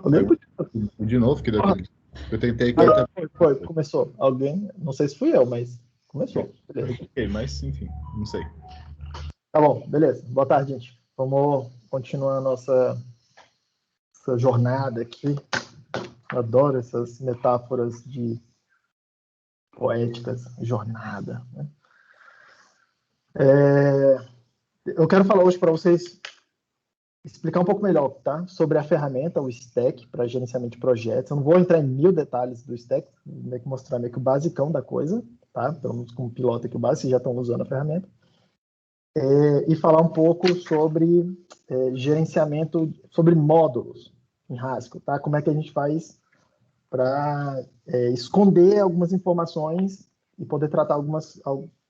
Alguém podia... De novo, que eu tentei... Começou. Alguém, não sei se fui eu, mas começou. Beleza. Ok, mas enfim, não sei. Tá bom, beleza. Boa tarde, gente. Vamos continuar a nossa jornada aqui. Eu adoro essas metáforas poéticas, jornada, né? Eu quero falar hoje para vocês explicar um pouco melhor, tá? Sobre a ferramenta, o Stack, para gerenciamento de projetos. Eu não vou entrar em 1000 detalhes do Stack, vou mostrar meio que o basicão da coisa, tá? Pelo menos como piloto aqui o básico, vocês já estão usando a ferramenta. E falar um pouco sobre gerenciamento, sobre módulos em Haskell, tá? Como é que a gente faz para esconder algumas informações e poder tratar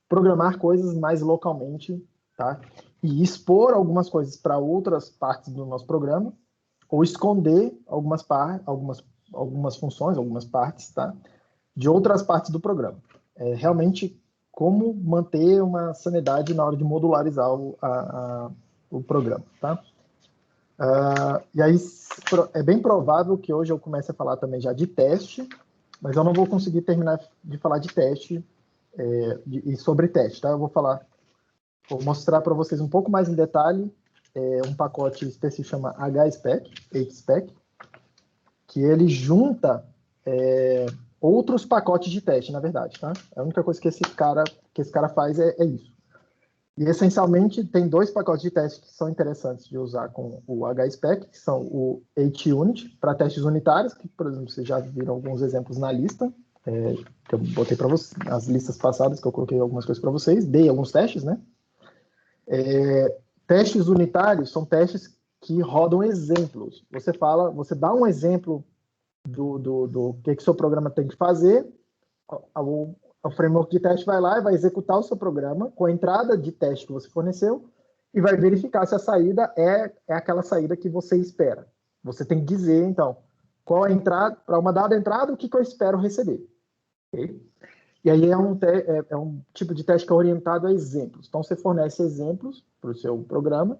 programar coisas mais localmente, tá? E expor algumas coisas para outras partes do nosso programa, ou esconder algumas funções, algumas partes, tá? De outras partes do programa. Realmente, como manter uma sanidade na hora de modularizar o programa, tá? E aí, é bem provável que hoje eu comece a falar também já de teste, mas eu não vou conseguir terminar de falar de teste e sobre teste, tá? Eu vou mostrar para vocês um pouco mais em detalhe um pacote específico que chama HSpec, que ele junta outros pacotes de teste, na verdade, tá? A única coisa que esse cara faz é isso. E, essencialmente, tem dois pacotes de teste que são interessantes de usar com o HSpec, que são o HUnit, para testes unitários, que, por exemplo, vocês já viram alguns exemplos na lista, que eu botei para vocês, nas listas passadas, que eu coloquei algumas coisas para vocês, dei alguns testes, né? Testes unitários são testes que rodam exemplos. Você dá um exemplo do que seu programa tem que fazer, o framework de teste vai lá e vai executar o seu programa com a entrada de teste que você forneceu e vai verificar se a saída é aquela saída que você espera. Você tem que dizer, então, qual a entrada, para uma dada entrada, o que eu espero receber. Okay? E aí é um tipo de teste que é orientado a exemplos. Então, você fornece exemplos para o seu programa,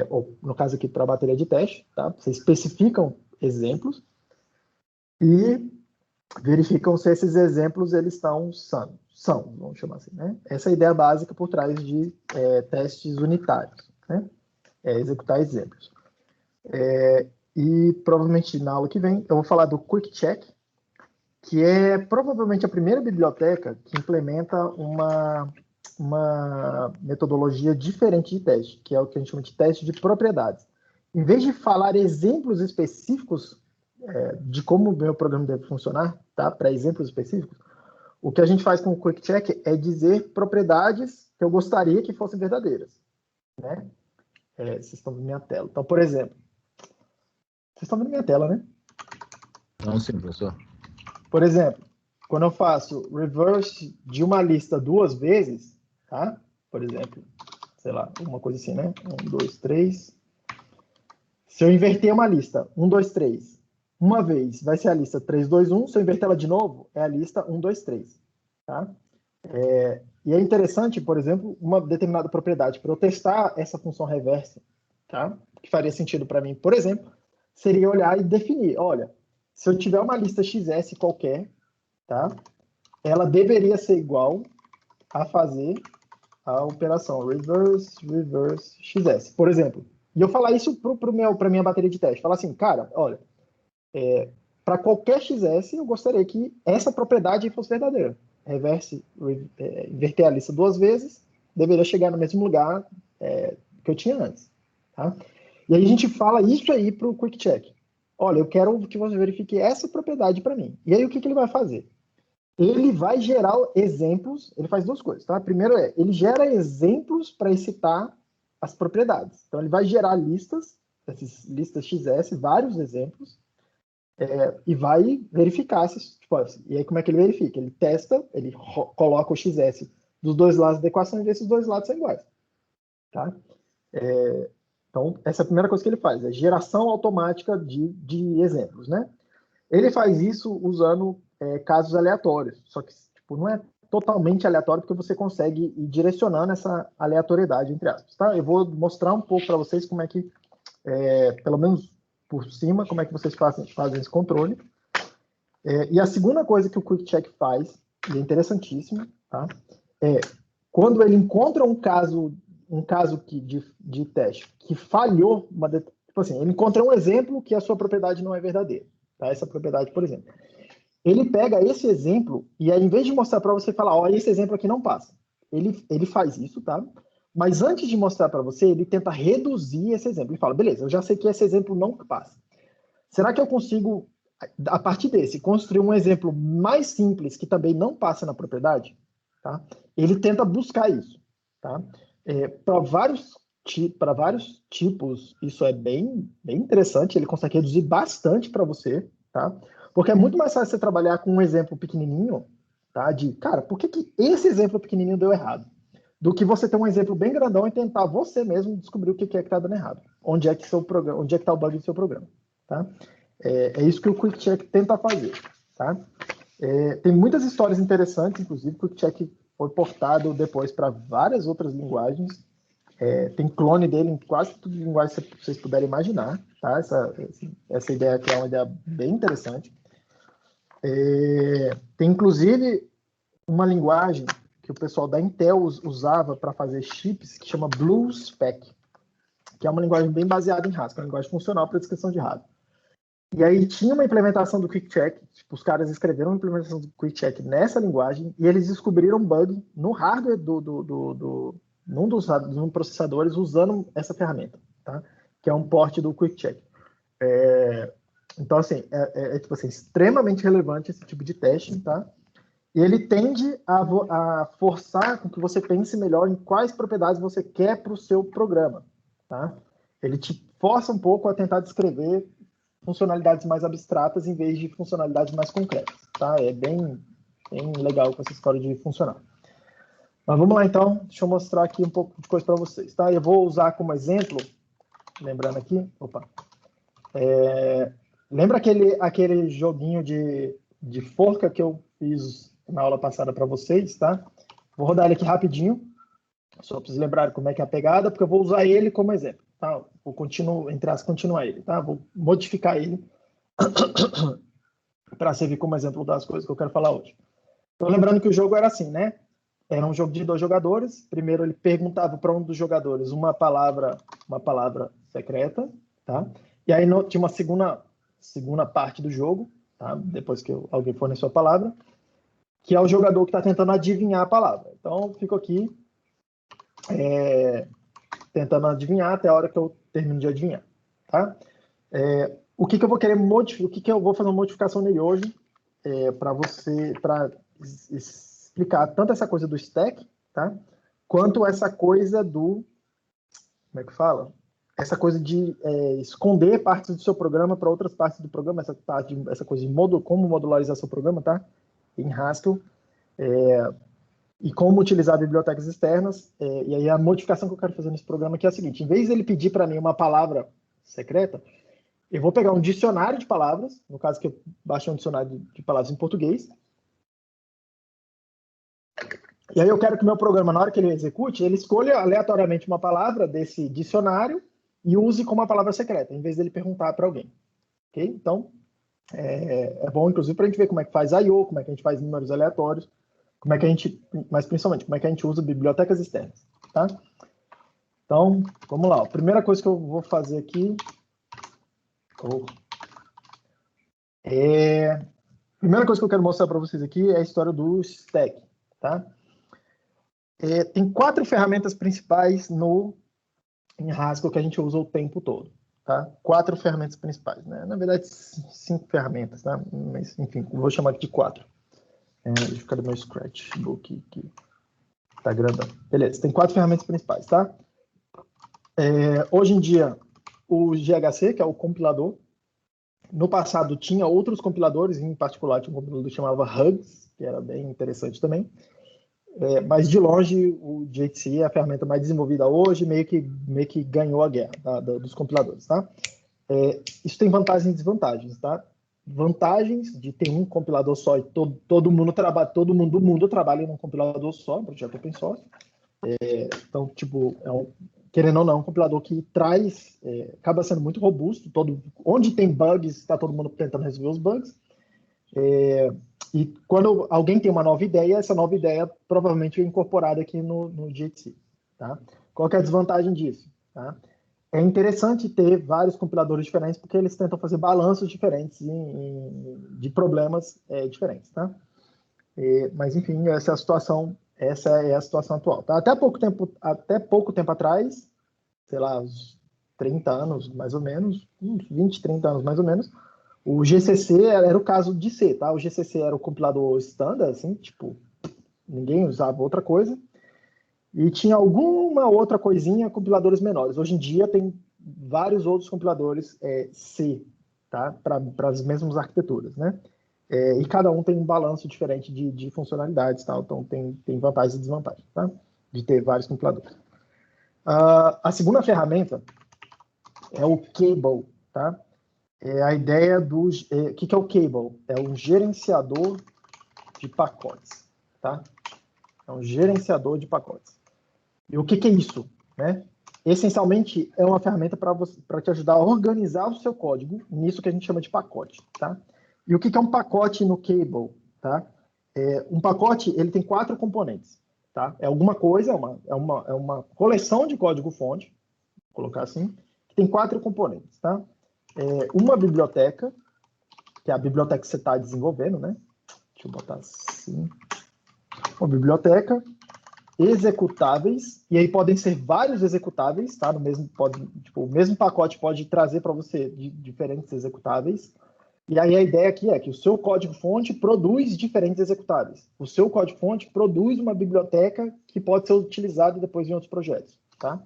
ou no caso aqui para a bateria de teste, tá? Você especificam exemplos e verificam se esses exemplos eles são, vamos chamar assim, né? Essa é a ideia básica por trás de testes unitários, né? Executar exemplos. E provavelmente na aula que vem eu vou falar do Quick Check, que é provavelmente a primeira biblioteca que implementa uma metodologia diferente de teste, que é o que a gente chama de teste de propriedades. Em vez de falar exemplos específicos de como o meu programa deve funcionar, tá? Para exemplos específicos, o que a gente faz com o Quick Check é dizer propriedades que eu gostaria que fossem verdadeiras, né? Vocês estão vendo minha tela. Então, por exemplo, vocês estão vendo minha tela, né? Não, sim, professor. Por exemplo, quando eu faço reverse de uma lista 2 vezes, tá? Por exemplo, sei lá, uma coisa assim, né? 1, 2, 3. Se eu inverter uma lista 1, 2, 3, uma vez vai ser a lista 3, 2, 1. Se eu inverter ela de novo, é a lista 1, 2, 3. Tá? E é interessante, por exemplo, uma determinada propriedade, para eu testar essa função reversa, tá? Que faria sentido para mim, por exemplo, seria olhar e definir, olha, se eu tiver uma lista XS qualquer, tá? Ela deveria ser igual a fazer a operação reverse XS, por exemplo. E eu falar isso para minha bateria de teste. Falar assim, cara, olha, para qualquer XS, eu gostaria que essa propriedade fosse verdadeira. Inverter a lista 2 vezes, deveria chegar no mesmo lugar que eu tinha antes. Tá? E aí a gente fala isso aí para o Quick Check. Olha, eu quero que você verifique essa propriedade para mim. E aí o que ele vai fazer? Ele vai gerar exemplos, ele faz duas coisas, tá? Primeiro ele gera exemplos para excitar as propriedades. Então ele vai gerar listas, essas listas XS, vários exemplos, e vai verificar esses, tipo, e aí como é que ele verifica? Ele testa, ele coloca o XS dos dois lados da equação e vê se os dois lados são iguais, tá? Então essa é a primeira coisa que ele faz, é geração automática de exemplos, né? Ele faz isso usando casos aleatórios, só que tipo, não é totalmente aleatório, porque você consegue ir direcionando essa aleatoriedade, entre aspas. Tá? Eu vou mostrar um pouco para vocês como é que, pelo menos por cima como é que vocês fazem esse controle. E a segunda coisa que o Quick Check faz, e é interessantíssimo, tá? Quando ele encontra um caso de teste que falhou, tipo assim, ele encontra um exemplo que a sua propriedade não é verdadeira, tá? Essa propriedade, por exemplo. Ele pega esse exemplo e aí, em vez de mostrar para você falar, ó, esse exemplo aqui não passa. Ele faz isso, tá? Mas antes de mostrar para você, ele tenta reduzir esse exemplo. Ele fala, beleza, eu já sei que esse exemplo não passa. Será que eu consigo, a partir desse, construir um exemplo mais simples que também não passa na propriedade? Tá? Ele tenta buscar isso. Tá? Para vários tipos, isso é bem interessante. Ele consegue reduzir bastante para você. Tá? Porque é muito mais fácil você trabalhar com um exemplo pequenininho, tá? Cara, por que esse exemplo pequenininho deu errado? Do que você ter um exemplo bem grandão e tentar você mesmo descobrir o que é que está dando errado. Onde é que está o bug do seu programa. Tá? É isso que o Quick Check tenta fazer. Tá? Tem muitas histórias interessantes, inclusive o Quick Check foi portado depois para várias outras linguagens. Tem clone dele em quase todas as linguagens que vocês puderem imaginar. Tá? Essa ideia aqui é uma ideia bem interessante. Tem inclusive uma linguagem que o pessoal da Intel usava para fazer chips que chama BlueSpec, que é uma linguagem bem baseada em Haskell, uma linguagem funcional para descrição de hardware. E aí tinha uma implementação do Quick Check, tipo, os caras escreveram uma implementação do Quick Check nessa linguagem e eles descobriram um bug no hardware num dos processadores usando essa ferramenta, tá? Que é um port do Quick Check. Então, assim, tipo assim, extremamente relevante esse tipo de teste, tá? E ele tende a forçar com que você pense melhor em quais propriedades você quer para o seu programa, tá? Ele te força um pouco a tentar descrever funcionalidades mais abstratas em vez de funcionalidades mais concretas, tá? É bem legal com essa história de funcionar. Mas vamos lá, então. Deixa eu mostrar aqui um pouco de coisa para vocês, tá? Eu vou usar como exemplo, lembrando aqui, lembra aquele joguinho de forca que eu fiz na aula passada para vocês, tá? Vou rodar ele aqui rapidinho, só para vocês lembrarem como é que é a pegada, porque eu vou usar ele como exemplo, tá? Vou continuar ele, tá? Vou modificar ele para servir como exemplo das coisas que eu quero falar hoje. Então, lembrando que o jogo era assim, né? Era um jogo de 2 jogadores. Primeiro, ele perguntava para um dos jogadores uma palavra secreta, tá? E aí tinha uma segunda parte do jogo, tá? Depois que alguém forneceu a palavra, que é o jogador que está tentando adivinhar a palavra. Então, fico aqui tentando adivinhar até a hora que eu termino de adivinhar, tá? O que eu vou querer modificar, o que eu vou fazer uma modificação nele hoje para explicar tanto essa coisa do stack, tá? Quanto essa coisa do, como é que fala? Essa coisa de esconder partes do seu programa para outras partes do programa, essa coisa de como modularizar seu programa, tá? Em Haskell, e como utilizar bibliotecas externas. E aí a modificação que eu quero fazer nesse programa aqui é a seguinte: em vez de ele pedir para mim uma palavra secreta, eu vou pegar um dicionário de palavras, no caso que eu baixei um dicionário de palavras em português, e aí eu quero que meu programa, na hora que ele execute, ele escolha aleatoriamente uma palavra desse dicionário e use como uma palavra secreta, em vez dele perguntar para alguém. Ok? Então, é bom, inclusive, para a gente ver como é que faz I/O, como é que a gente faz números aleatórios, mas principalmente, como é que a gente usa bibliotecas externas. Tá? Então, vamos lá. A primeira coisa que eu vou fazer aqui... A primeira coisa que eu quero mostrar para vocês aqui é a história do stack. Tá? Tem 4 ferramentas principais em Haskell que a gente usa o tempo todo. Tá? 4 ferramentas principais. Né? Na verdade, 5 ferramentas. Tá? Mas, enfim, eu vou chamar aqui de 4. Deixa eu ficar do meu Scratchbook aqui. Tá grandão. Beleza, tem 4 ferramentas principais. Tá? Hoje em dia, o GHC, que é o compilador. No passado, tinha outros compiladores, em particular, tinha um compilador que chamava Hugs, que era bem interessante também. Mas, de longe, o GHC é a ferramenta mais desenvolvida hoje, meio que ganhou a guerra dos compiladores, tá? Isso tem vantagens e desvantagens, tá? Vantagens de ter um compilador só e todo mundo do mundo trabalha num compilador só, um projeto open source. Então, tipo, querendo ou não, um compilador que traz, acaba sendo muito robusto, onde tem bugs, está todo mundo tentando resolver os bugs, e quando alguém tem uma nova ideia, essa nova ideia provavelmente é incorporada aqui no GHC. Tá? Qual que é a desvantagem disso? Tá? É interessante ter vários compiladores diferentes, porque eles tentam fazer balanços diferentes de problemas diferentes. Tá? Mas, enfim, essa é a situação atual. Tá? Até pouco tempo atrás, sei lá, uns 30 anos, mais ou menos, uns 20, 30 anos, mais ou menos, o GCC era o caso de C, tá? O GCC era o compilador standard, assim, tipo, ninguém usava outra coisa, e tinha alguma outra coisinha, compiladores menores. Hoje em dia tem vários outros compiladores C, tá? Para as mesmas arquiteturas, né? E cada um tem um balanço diferente de funcionalidades, tá? Então tem vantagens e desvantagens, tá? De ter vários compiladores. A segunda ferramenta é o Cable, tá? A ideia o que é o Cable? É um gerenciador de pacotes, tá? É um gerenciador de pacotes. E o que é isso, né? Essencialmente, é uma ferramenta para te ajudar a organizar o seu código nisso que a gente chama de pacote, tá? E o que é um pacote no Cable, tá? Um pacote, ele tem 4 componentes, tá? É alguma coisa, é uma coleção de código-fonte, vou colocar assim, que tem 4 componentes, tá? Uma biblioteca, que é a biblioteca que você está desenvolvendo, né? Deixa eu botar assim. Uma biblioteca, executáveis, e aí podem ser vários executáveis, tá? O mesmo pacote pode trazer para você diferentes executáveis. E aí a ideia aqui é que o seu código-fonte produz diferentes executáveis. O seu código-fonte produz uma biblioteca que pode ser utilizada depois em outros projetos, tá?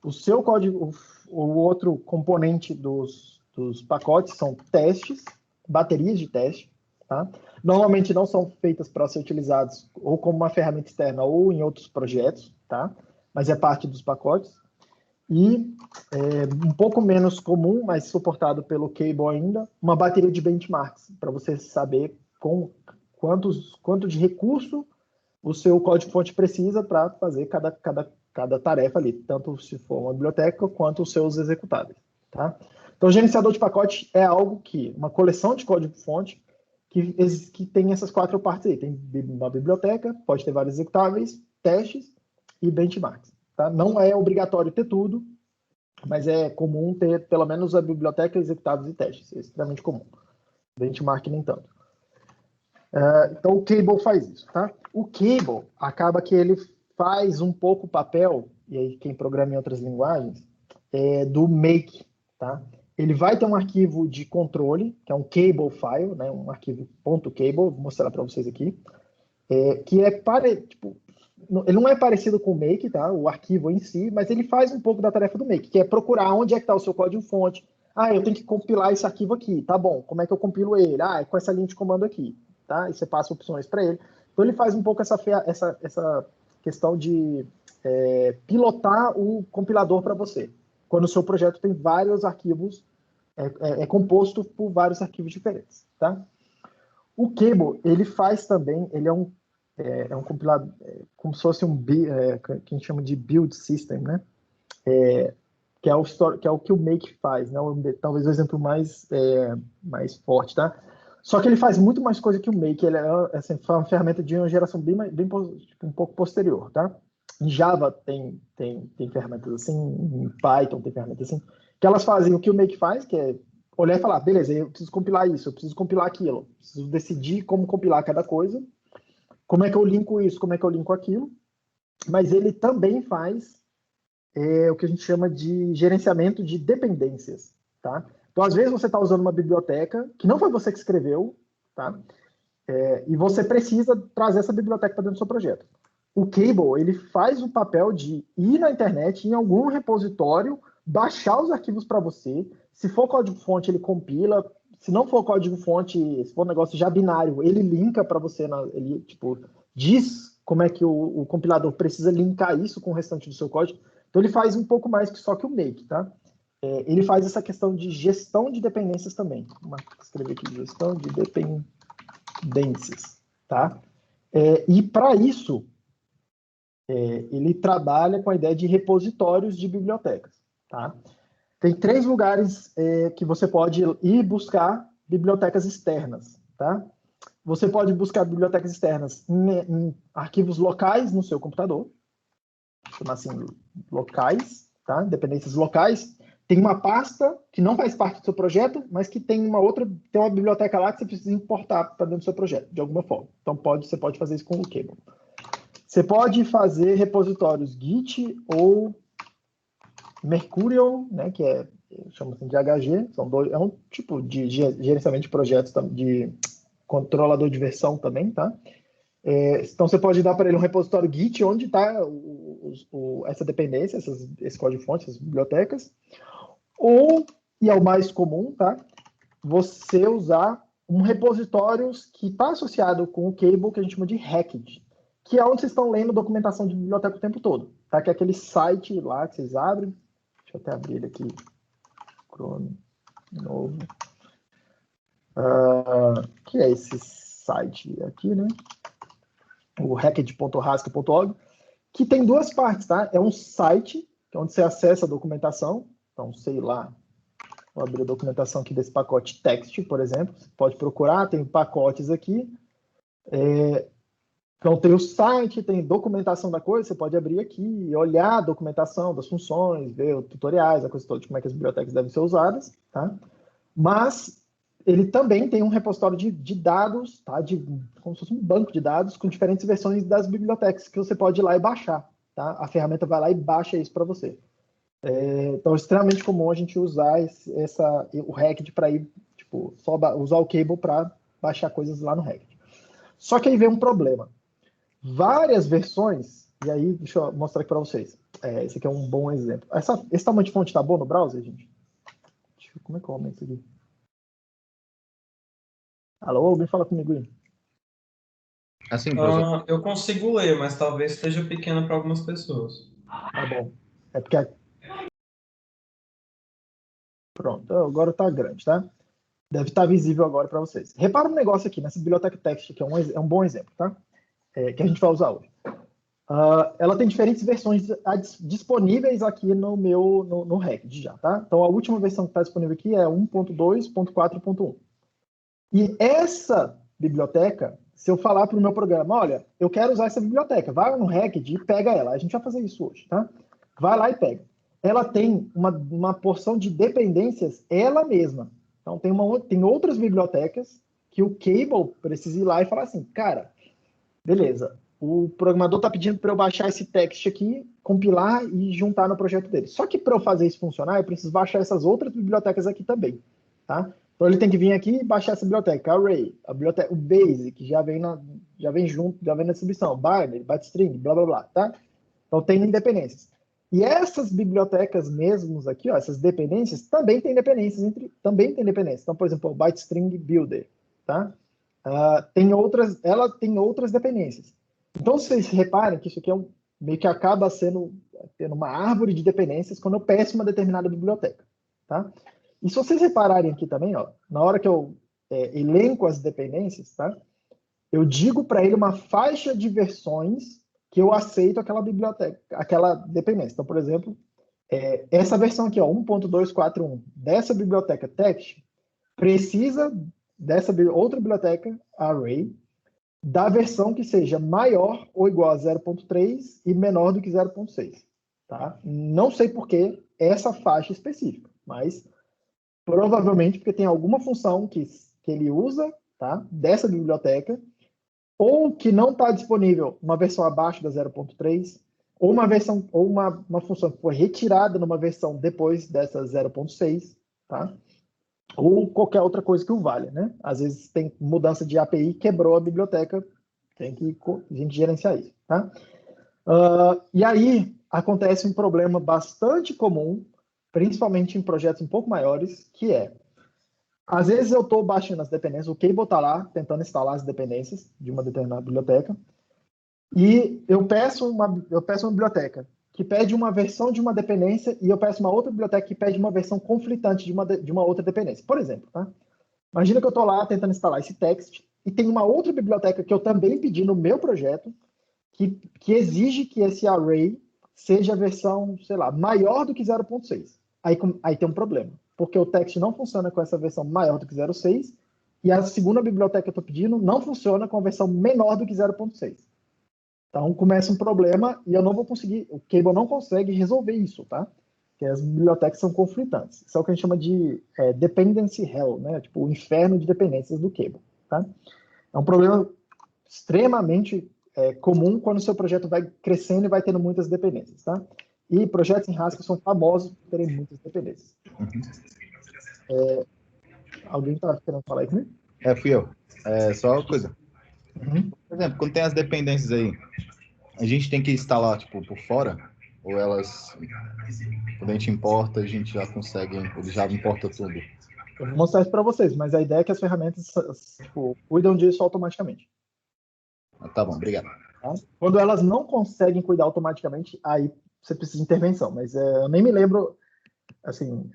O seu código, o outro componente dos pacotes são testes, baterias de teste, tá? Normalmente não são feitas para ser utilizados ou como uma ferramenta externa ou em outros projetos, tá? Mas é parte dos pacotes. E um pouco menos comum, mas suportado pelo Cable ainda, uma bateria de benchmarks, para você saber quanto de recurso o seu código-fonte precisa para fazer cada tarefa ali, tanto se for uma biblioteca quanto os seus executáveis. Tá? Então, o gerenciador de pacote é algo uma coleção de código-fonte que tem essas 4 partes aí. Tem uma biblioteca, pode ter vários executáveis, testes e benchmarks. Tá? Não é obrigatório ter tudo, mas é comum ter pelo menos a biblioteca, executáveis e testes. É extremamente comum. Benchmark nem tanto. Então, o Cable faz isso, tá? O Cable acaba que ele faz um pouco o papel, e aí quem programa em outras linguagens, do make, tá? Ele vai ter um arquivo de controle, que é um cable file, né? Um arquivo .cable, vou mostrar para vocês aqui, que ele não é parecido com o make, tá? O arquivo em si, mas ele faz um pouco da tarefa do make, que é procurar onde é que está o seu código-fonte. Eu tenho que compilar esse arquivo aqui, tá bom? Como é que eu compilo ele? É com essa linha de comando aqui. Tá? E você passa opções para ele. Então, ele faz um pouco essa questão de pilotar o compilador para você. Quando o seu projeto tem vários arquivos, é composto por vários arquivos diferentes. Tá? O Cable, ele faz também, ele é um compilador, como se fosse que a gente chama de build system, né? Que é o que o Make faz, né? Talvez o exemplo mais forte, tá? Só que ele faz muito mais coisa que o Make. Ele é uma ferramenta de uma geração bem um pouco posterior, tá? Em Java tem ferramentas assim, em Python tem ferramentas assim, que elas fazem o que o Make faz, que é olhar e falar, beleza, eu preciso compilar isso, eu preciso compilar aquilo, preciso decidir como compilar cada coisa, como é que eu linko isso, como é que eu linko aquilo, mas ele também faz o que a gente chama de gerenciamento de dependências, tá? Então, às vezes, você está usando uma biblioteca que não foi você que escreveu, tá? E você precisa trazer essa biblioteca para dentro do seu projeto. O Cable, ele faz o papel de ir na internet, em algum repositório, baixar os arquivos para você. Se for código-fonte, ele compila. Se não for código-fonte, se for um negócio já binário, ele linka para você, ele diz como é que o compilador precisa linkar isso com o restante do seu código. Então, ele faz um pouco mais que só que o Make, tá? Ele faz essa questão de gestão de dependências também. Vou escrever aqui, gestão de dependências, tá? E para isso, ele trabalha com a ideia de repositórios de bibliotecas, tá? Tem 3 lugares que você pode ir buscar bibliotecas externas, tá? Você pode buscar bibliotecas externas em arquivos locais no seu computador, chama assim, locais, tá? Dependências locais. Tem uma pasta que não faz parte do seu projeto, mas que tem uma biblioteca lá que você precisa importar para dentro do seu projeto, de alguma forma. Então, você pode fazer isso com o Cable. Você pode fazer repositórios Git ou Mercurial, né, que chama assim de HG, é um tipo de gerenciamento de projetos, de controlador de versão também, tá? Então, você pode dar para ele um repositório Git, onde está essa dependência, esse código-fonte, essas bibliotecas. Ou, e é o mais comum, tá? Você usar um repositório que está associado com o Cable, que a gente chama de Hacked, que é onde vocês estão lendo documentação de biblioteca o tempo todo, tá? Que é aquele site lá que vocês abrem. Deixa eu até abrir ele aqui. Chrome, novo. Que é esse site aqui, né? O hacked.rasca.org, que tem 2 partes, tá? É um site, onde você acessa a documentação. Então, sei lá, vou abrir a documentação aqui desse pacote text, por exemplo. Você pode procurar, tem pacotes aqui. Então, tem o site, tem documentação da coisa, você pode abrir aqui e olhar a documentação das funções, ver os tutoriais, a coisa toda, de como é que as bibliotecas devem ser usadas, tá? Mas ele também tem um repositório de dados, tá? Como se fosse um banco de dados com diferentes versões das bibliotecas que você pode ir lá e baixar, tá? A ferramenta vai lá e baixa isso para você. Então, é extremamente comum a gente usar o Hacked para ir, tipo, só usar o Cable para baixar coisas lá no Hacked. Só que aí vem um problema. Várias versões, e aí deixa eu mostrar aqui para vocês. Esse aqui é um bom exemplo. Esse tamanho de fonte tá bom no browser, gente? Como é que eu aumento isso aqui? Alô, alguém fala comigo aí? Assim, professor. Eu consigo ler, mas talvez esteja pequeno para algumas pessoas. Tá bom. É porque... Pronto, agora tá grande, tá? Deve estar visível agora para vocês. Repara um negócio aqui, nessa biblioteca text, que é um bom exemplo, tá? Que a gente vai usar hoje. Ela tem diferentes versões disponíveis aqui no Hacked já, tá? Então, a última versão que está disponível aqui é 1.2.4.1. E essa biblioteca, se eu falar para o meu programa, olha, eu quero usar essa biblioteca, vai no Hacked e pega ela. A gente vai fazer isso hoje, tá? Vai lá e pega. Ela tem uma porção de dependências ela mesma. Então, tem outras bibliotecas que o Cable precisa ir lá e falar assim, cara, beleza, o programador está pedindo para eu baixar esse text aqui, compilar e juntar no projeto dele. Só que para eu fazer isso funcionar, eu preciso baixar essas outras bibliotecas aqui também, tá? Então ele tem que vir aqui e baixar essa biblioteca, Array, a biblioteca, o Basic, já vem junto, já vem na distribuição, Binary, Bytestring, blá blá blá, tá? Então tem independências. E essas bibliotecas mesmos aqui, ó, essas dependências, também tem dependências. Então, por exemplo, o Bytestring Builder, tá? Ela tem outras dependências. Então, vocês reparem que isso aqui meio que acaba tendo uma árvore de dependências quando eu peço uma determinada biblioteca, tá? E se vocês repararem aqui também, ó, na hora que eu elenco as dependências, tá? Eu digo para ele uma faixa de versões que eu aceito aquela biblioteca, aquela dependência. Então, por exemplo, essa versão aqui, ó, 1.241, dessa biblioteca text, precisa dessa outra biblioteca, array, da versão que seja maior ou igual a 0.3 e menor do que 0.6. Tá? Não sei por que essa faixa específica, mas provavelmente porque tem alguma função que ele usa, tá? Dessa biblioteca, ou que não está disponível uma versão abaixo da 0.3, ou uma função que foi retirada numa versão depois dessa 0.6, tá? Ou qualquer outra coisa que o valha, né? Às vezes tem mudança de API, quebrou a biblioteca, tem que a gente gerenciar isso, tá? E aí acontece um problema bastante comum, principalmente em projetos um pouco maiores, que às vezes eu estou baixando as dependências, o Cable está lá tentando instalar as dependências de uma determinada biblioteca, e eu peço uma biblioteca que pede uma versão de uma dependência e eu peço uma outra biblioteca que pede uma versão conflitante de uma outra dependência. Por exemplo, tá? Imagina que eu estou lá tentando instalar esse text e tem uma outra biblioteca que eu também pedi no meu projeto que exige que esse array seja a versão, sei lá, maior do que 0.6. Aí tem um problema, porque o text não funciona com essa versão maior do que 0.6 e a segunda biblioteca que eu estou pedindo não funciona com a versão menor do que 0.6. Então começa um problema e eu não vou conseguir, o Cable não consegue resolver isso, tá? Porque as bibliotecas são conflitantes. Isso é o que a gente chama de dependency hell, né? Tipo o inferno de dependências do Cable, tá? É um problema extremamente comum quando o seu projeto vai crescendo e vai tendo muitas dependências, tá? E projetos em Haskell são famosos por terem muitas dependências. Alguém está querendo falar aí comigo? Fui eu. Só uma coisa. Uhum. Por exemplo, quando tem as dependências aí, a gente tem que instalar, tipo, por fora? Ou elas, quando a gente importa, a gente já consegue, ele já importa tudo? Eu vou mostrar isso para vocês, mas a ideia é que as ferramentas tipo, cuidam disso automaticamente. Tá bom, obrigado. Tá? Quando elas não conseguem cuidar automaticamente, aí você precisa de intervenção. Mas eu nem me lembro, assim,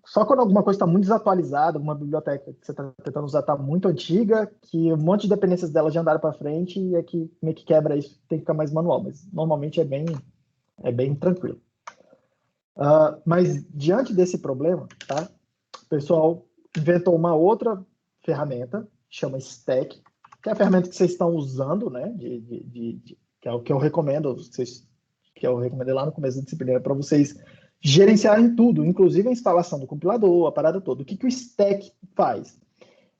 só quando alguma coisa está muito desatualizada, uma biblioteca que você está tentando usar está muito antiga, que um monte de dependências dela já andaram para frente e é que meio que quebra isso, tem que ficar mais manual. Mas normalmente é bem tranquilo. Mas diante desse problema, tá? O pessoal inventou uma outra ferramenta, chama Stack, que é a ferramenta que vocês estão usando, né? Que é o que eu recomendo, que eu recomendei lá no começo da disciplina, para vocês gerenciarem tudo, inclusive a instalação do compilador, a parada toda. O que o Stack faz?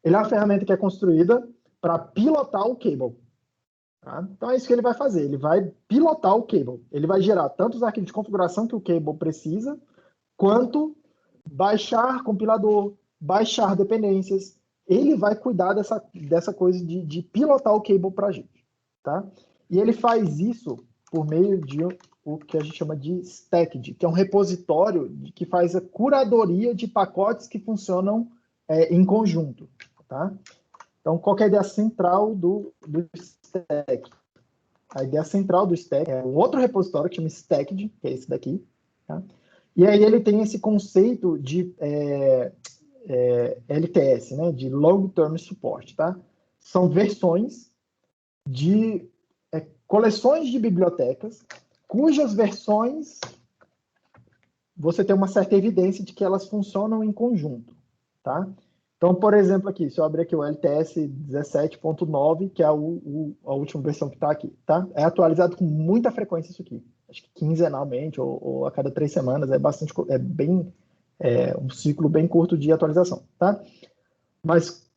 Ele é uma ferramenta que é construída para pilotar o Cable. Tá? Então é isso que ele vai fazer, ele vai pilotar o Cable. Ele vai gerar tanto os arquivos de configuração que o Cable precisa, quanto baixar compilador, baixar dependências. Ele vai cuidar dessa coisa de pilotar o Cable para a gente. Tá? E ele faz isso por meio de o que a gente chama de Stacked, que é um repositório que faz a curadoria de pacotes que funcionam em conjunto. Tá? Então, qual é a ideia central do Stack? A ideia central do Stack é um outro repositório que chama Stacked, que é esse daqui. Tá? E aí ele tem esse conceito de LTS, né, de Long Term Support. Tá? São versões de coleções de bibliotecas cujas versões você tem uma certa evidência de que elas funcionam em conjunto. Tá? Então, por exemplo, aqui, se eu abrir aqui o LTS 17.9, que é a última versão que está aqui, tá? É atualizado com muita frequência isso aqui. Acho que quinzenalmente ou a cada 3 semanas, um ciclo bem curto de atualização, tá? Mas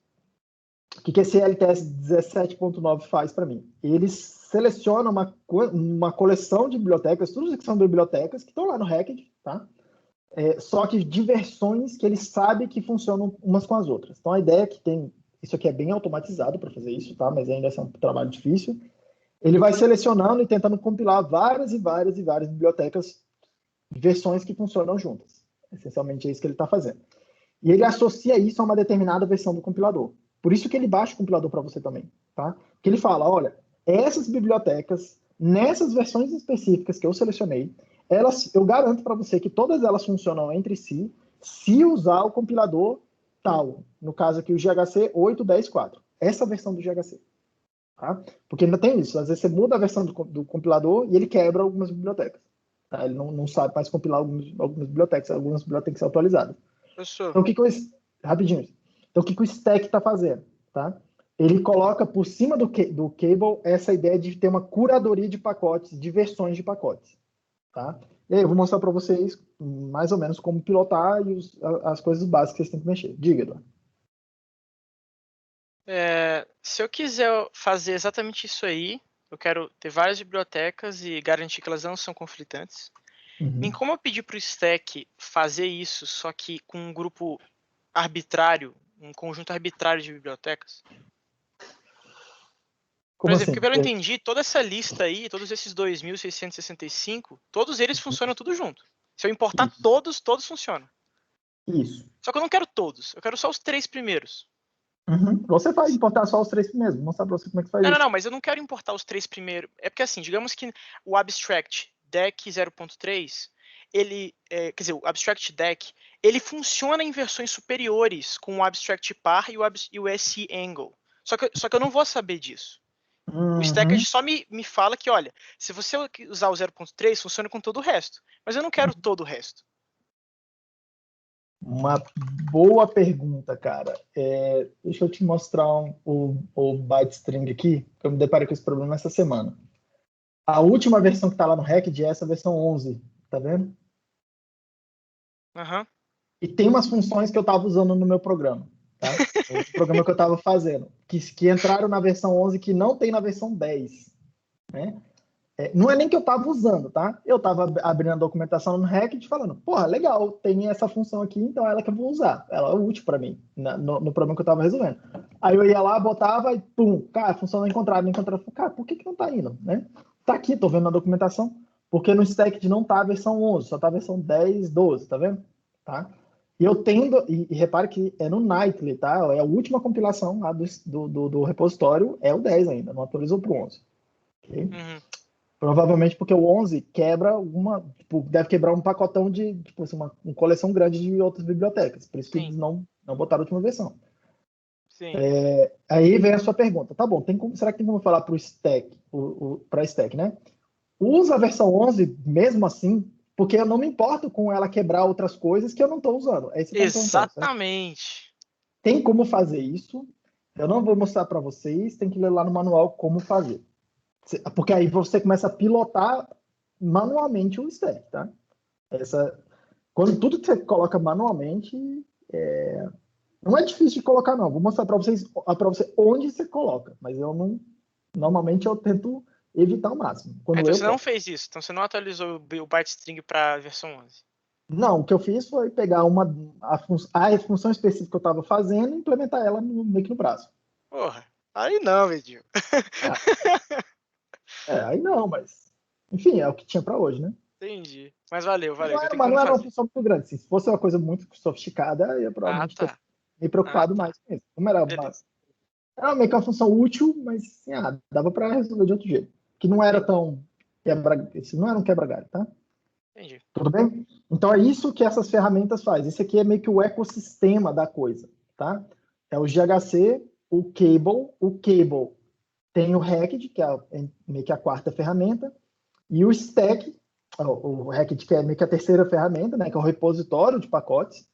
o que esse LTS 17.9 faz para mim? Ele seleciona uma coleção de bibliotecas, todas que são bibliotecas, que estão lá no Hacked, tá? Só que de versões que ele sabe que funcionam umas com as outras. Então a ideia é que isso aqui é bem automatizado para fazer isso, tá? Mas ainda é um trabalho difícil. Ele vai selecionando e tentando compilar várias e várias e várias bibliotecas, versões que funcionam juntas. Essencialmente é isso que ele está fazendo. E ele associa isso a uma determinada versão do compilador. Por isso que ele baixa o compilador para você também, tá? Porque ele fala, olha, essas bibliotecas, nessas versões específicas que eu selecionei, eu garanto para você que todas elas funcionam entre si se usar o compilador tal. No caso aqui, o GHC 8.10.4. Essa versão do GHC. Tá? Porque ainda tem isso. Às vezes você muda a versão do compilador e ele quebra algumas bibliotecas. Tá? Ele não sabe mais compilar algumas bibliotecas. Algumas bibliotecas têm que ser atualizadas. Então, rapidinho. Então, o que o Stack está fazendo? Tá? Ele coloca por cima do Cable essa ideia de ter uma curadoria de pacotes, de versões de pacotes. Tá? E aí eu vou mostrar para vocês mais ou menos como pilotar e as coisas básicas que vocês têm que mexer. Diga, Eduardo. Se eu quiser fazer exatamente isso aí, eu quero ter várias bibliotecas e garantir que elas não são conflitantes. Tem como eu pedir para o Stack fazer isso, só que com um grupo arbitrário, um conjunto arbitrário de bibliotecas? Por exemplo, porque pelo que eu entendi, toda essa lista aí, todos esses 2.665, todos eles funcionam tudo junto. Se eu importar todos funcionam. Isso. Só que eu não quero todos, eu quero só os 3 primeiros. Você vai importar só os 3 primeiros, vou mostrar para você como é que faz isso. Não, mas eu não quero importar os 3 primeiros. É porque assim, digamos que o abstract deck 0.3, quer dizer, o abstract deck, ele funciona em versões superiores com o abstract par e o SE angle. Só que eu não vou saber disso. O stack só me fala que, olha, se você usar o 0.3, funciona com todo o resto. Mas eu não quero todo o resto. Uma boa pergunta, cara. Deixa eu te mostrar o byte string aqui, que eu me deparei com esse problema essa semana. A última versão que está lá no Hacked é essa versão 11, tá vendo? Uhum. E tem umas funções que eu estava usando no meu programa, tá? O programa que eu estava fazendo, que entraram na versão 11 que não tem na versão 10, né? Não é nem que eu estava usando, tá? Eu estava abrindo a documentação no Hacked falando, porra, legal, tem essa função aqui, então é ela que eu vou usar. Ela é útil para mim, no problema que eu estava resolvendo. Aí eu ia lá, botava e pum, cara, a função não encontrada, não encontrada. Cara, por que não tá indo, né? Tá aqui, tô vendo na documentação, porque no Stacked não tá a versão 11, só tá a versão 10, 12, tá vendo? Tá? E eu tendo, e repare que é no Nightly, tá? É a última compilação lá do repositório, é o 10 ainda, não atualizou pro 11. Ok? Provavelmente porque o 11 quebra deve quebrar um pacotão de, assim, uma coleção grande de outras bibliotecas. Por isso que eles não botaram a última versão. Sim. Aí vem a sua pergunta. Tá bom, será que tem como falar para o stack, para stack, né? Usa a versão 11 mesmo assim, porque eu não me importo com ela quebrar outras coisas que eu não estou usando. Exatamente. Tem como fazer isso. Eu não vou mostrar para vocês, tem que ler lá no manual como fazer. Porque aí você começa a pilotar manualmente o stack, tá? Quando tudo que você coloca manualmente, não é difícil de colocar, não. Vou mostrar para você onde você coloca, mas normalmente eu tento evitar ao máximo. Então você não fez isso, então você não atualizou o byte string para a versão 11. Não, o que eu fiz foi pegar a função específica que eu estava fazendo e implementar ela meio que no braço. Porra, aí não, Edil. Aí não, mas enfim, é o que tinha para hoje, né? Entendi. Mas valeu. Mas não era uma função muito grande. Se fosse uma coisa muito sofisticada, eu ia provavelmente ter me preocupado mais com isso. Como era meio que uma função útil, mas assim, dava para resolver de outro jeito. Que não era tão não era um quebra-galho, tá? Entendi. Tudo bem? Então é isso que essas ferramentas fazem. Esse aqui é meio que o ecossistema da coisa, tá? É o GHC, o Cable. O Cable tem o Hacked, que é meio que a quarta ferramenta, e o Stack, o Hacked, que é meio que a terceira ferramenta, né? Que é o repositório de pacotes,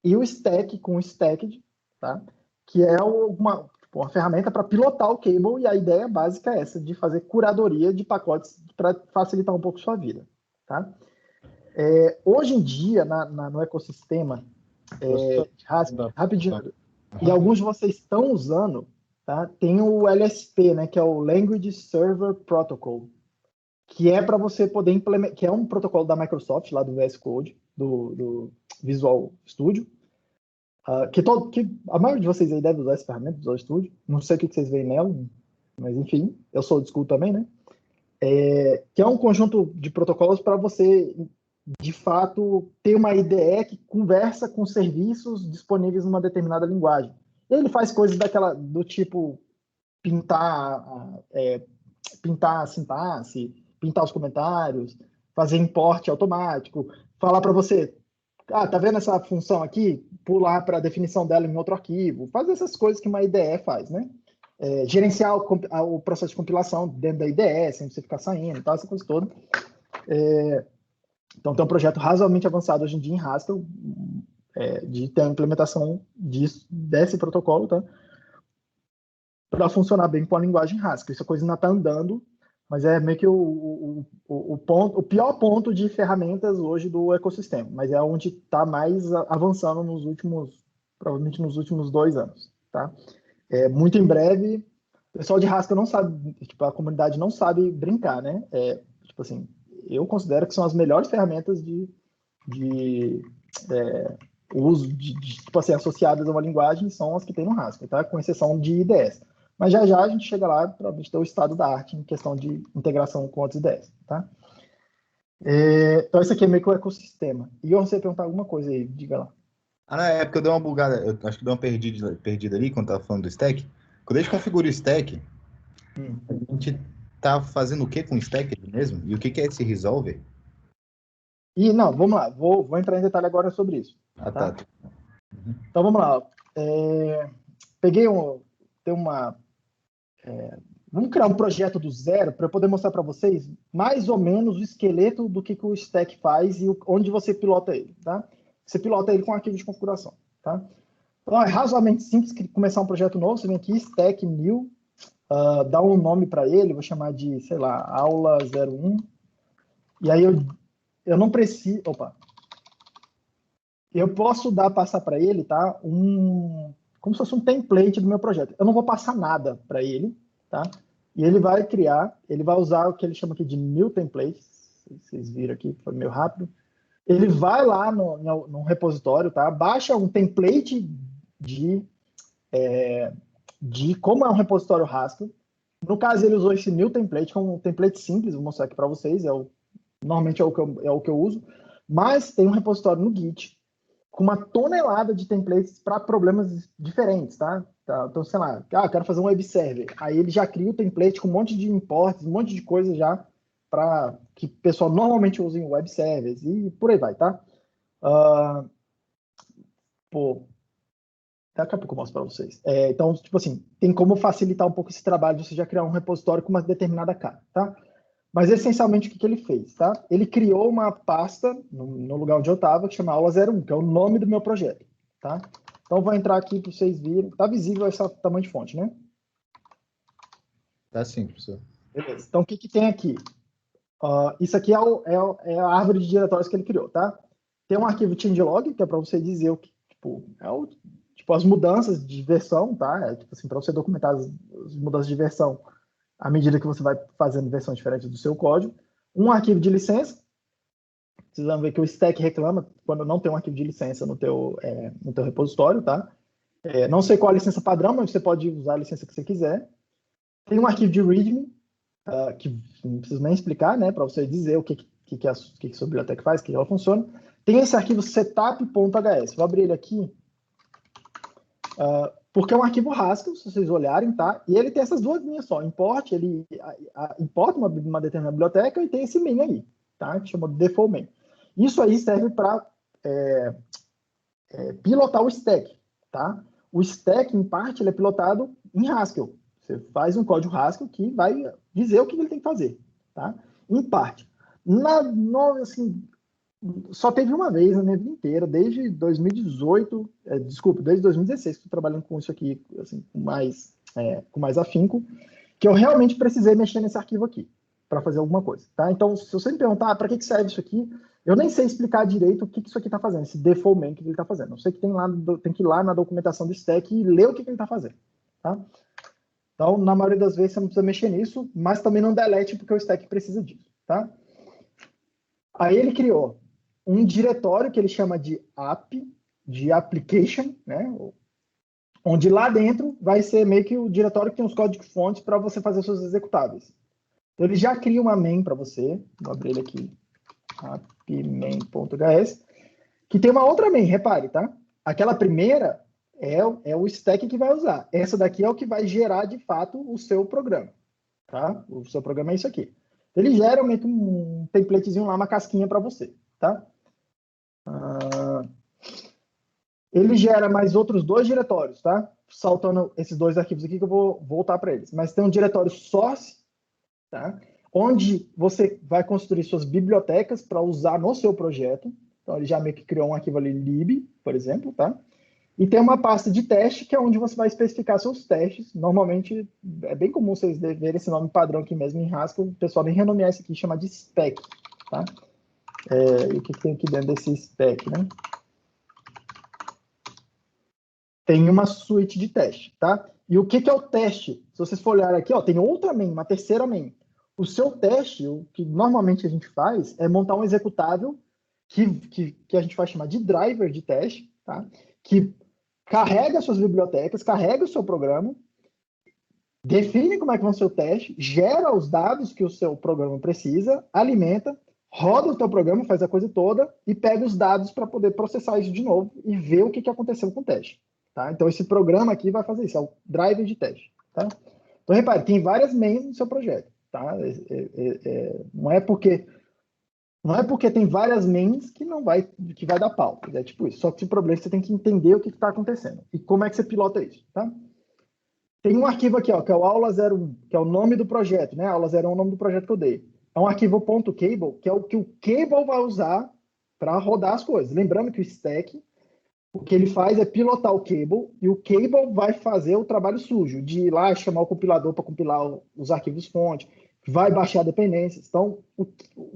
e o Stack com o Stacked, tá? Que é uma ferramenta para pilotar o Cable, e a ideia básica é essa, de fazer curadoria de pacotes para facilitar um pouco sua vida, tá? Hoje em dia, no ecossistema, rapidinho, e alguns de vocês estão usando, tá? Tem o LSP, né, que é o Language Server Protocol, que é para você poder implementar, que é um protocolo da Microsoft, lá do VS Code, do Visual Studio, que a maioria de vocês aí deve usar essa ferramenta, Visual Studio. Não sei o que vocês veem nela, mas enfim, eu sou old school também, né? Que é um conjunto de protocolos para você, de fato, ter uma IDE que conversa com serviços disponíveis numa determinada linguagem. E ele faz coisas do tipo pintar a sintaxe, pintar os comentários, fazer import automático, falar para você, tá vendo essa função aqui? Pular para a definição dela em outro arquivo, fazer essas coisas que uma IDE faz, né? Gerenciar o processo de compilação dentro da IDE, sem você ficar saindo, tá? Essa coisa toda. Então, tem um projeto razoavelmente avançado hoje em dia em Haskell, de ter a implementação desse protocolo, tá? Para funcionar bem com a linguagem Haskell. Essa coisa ainda está andando, mas é meio que o pior ponto de ferramentas hoje do ecossistema, mas é onde está mais avançando provavelmente nos últimos 2 anos, tá? Muito em breve, o pessoal de Haskell não sabe, a comunidade não sabe brincar, né? Assim, eu considero que são as melhores ferramentas de uso associadas a uma linguagem são as que tem no Haskell, tá? Com exceção de IDEs. Mas já a gente chega lá para ter o estado da arte em questão de integração com outros IDEs, tá? Então, isso aqui é meio que o ecossistema. E eu você perguntar alguma coisa aí, diga lá. Na época eu dei uma bugada, eu acho que deu uma perdida ali quando tava falando do stack. Quando a gente configura o stack, a gente tá fazendo o que com o stack mesmo? E o que é esse resolver? Não, vamos lá, vou entrar em detalhe agora sobre isso. Tá? Então vamos lá. Tem Vamos criar um projeto do zero para eu poder mostrar para vocês mais ou menos o esqueleto do que o stack faz e onde você pilota ele, tá? Você pilota ele com arquivo de configuração, tá? Então, é razoavelmente simples começar um projeto novo. Você vem aqui, stack new, dá um nome para ele, vou chamar de, sei lá, aula 01. E aí eu não preciso... Opa! Eu posso passar para ele, tá? Como se fosse um template do meu projeto. Eu não vou passar nada para ele, tá? E ele vai criar, ele vai usar o que ele chama aqui de new template. Vocês viram aqui, foi meio rápido. Ele vai lá no repositório, tá? Baixa um template de como é um repositório Haskell. No caso, ele usou esse new template, que é um template simples, vou mostrar aqui para vocês, normalmente é o que eu uso, mas tem um repositório no Git com uma tonelada de templates para problemas diferentes, tá? Então, sei lá, quero fazer um web server. Aí ele já cria o template com um monte de imports, um monte de coisa já para que o pessoal normalmente usa em web servers e por aí vai, tá? Daqui a pouco eu mostro para vocês. Então, tipo assim, tem como facilitar um pouco esse trabalho de você já criar um repositório com uma determinada cara, tá? Mas, essencialmente, o que ele fez, tá? Ele criou uma pasta, no lugar onde eu estava, que chama aula 01, que é o nome do meu projeto, tá? Então, vou entrar aqui para vocês verem. Tá visível esse tamanho de fonte, né? Tá sim, professor. Beleza. Então, o que tem aqui? Isso aqui é a árvore de diretórios que ele criou, tá? Tem um arquivo changelog, que é para você dizer o que, as mudanças de versão, tá? Tipo assim, para você documentar as mudanças de versão à medida que você vai fazendo versões diferentes do seu código. Um arquivo de licença. Vocês vão ver que o stack reclama quando não tem um arquivo de licença no teu repositório, tá? Não sei qual a licença padrão, mas você pode usar a licença que você quiser. Tem um arquivo de readme, que não preciso nem explicar, né? Para você dizer o que a sua biblioteca faz, que ela funciona. Tem esse arquivo setup.hs. Vou abrir ele aqui. Porque é um arquivo Haskell, se vocês olharem, tá? E ele tem essas duas linhas só. Import, ele importa uma determinada biblioteca e tem esse main aí, tá? Que chama default main. Isso aí serve para pilotar o stack, tá? O stack, em parte, ele é pilotado em Haskell. Você faz um código Haskell que vai dizer o que ele tem que fazer, tá? Em parte. Só teve uma vez na minha vida inteira, desde 2018, desde 2016, que estou trabalhando com isso aqui, assim, com mais afinco, que eu realmente precisei mexer nesse arquivo aqui, para fazer alguma coisa, tá? Então, se você me perguntar para que serve isso aqui, eu nem sei explicar direito o que isso aqui está fazendo, esse default main que ele está fazendo. Eu sei que tem que ir lá na documentação do stack e ler o que ele está fazendo, tá? Então, na maioria das vezes, você não precisa mexer nisso, mas também não delete, porque o stack precisa disso, tá? Aí ele criou um diretório que ele chama de app, de application, né? Onde lá dentro vai ser meio que o diretório que tem os códigos-fontes para você fazer os seus executáveis. Então, ele já cria uma main para você. Vou abrir ele aqui, appmain.hs, que tem uma outra main, repare, tá? Aquela primeira é o stack que vai usar. Essa daqui é o que vai gerar, de fato, o seu programa, tá? O seu programa é isso aqui. Ele gera meio que um templatezinho lá, uma casquinha para você, tá? Ele gera mais outros dois diretórios, tá? Saltando esses dois arquivos aqui que eu vou voltar para eles. Mas tem um diretório source, tá? Onde você vai construir suas bibliotecas para usar no seu projeto. Então, ele já meio que criou um arquivo ali, lib, por exemplo, tá? E tem uma pasta de teste, que é onde você vai especificar seus testes. Normalmente, é bem comum vocês verem esse nome padrão aqui mesmo em Haskell. O pessoal vem renomear isso aqui, chama de spec, tá? E o que tem aqui dentro desse spec, né? Tem uma suíte de teste, tá? E o que é o teste? Se vocês for olhar aqui, ó, tem outra main, uma terceira main. O seu teste, o que normalmente a gente faz, é montar um executável que a gente vai chamar de driver de teste, tá? Que carrega suas bibliotecas, carrega o seu programa, define como é que vai ser o teste, gera os dados que o seu programa precisa, alimenta, roda o teu programa, faz a coisa toda e pega os dados para poder processar isso de novo e ver o que aconteceu com o teste. Tá? Então, esse programa aqui vai fazer isso, é o driver de teste. Tá? Então, repare, tem várias mains no seu projeto. Tá? Não é porque tem várias mains que vai dar pau. É tipo isso. Só que o problema é que você tem que entender o que está acontecendo e como é que você pilota isso. Tá? Tem um arquivo aqui, ó, que é o aula 01, que é o nome do projeto, né? Aula 01 é o nome do projeto que eu dei. É um arquivo .cable, que é o que o Cable vai usar para rodar as coisas. Lembrando que o stack, o que ele faz é pilotar o Cable, e o Cable vai fazer o trabalho sujo, de ir lá chamar o compilador para compilar os arquivos fonte, vai baixar dependências. Então, o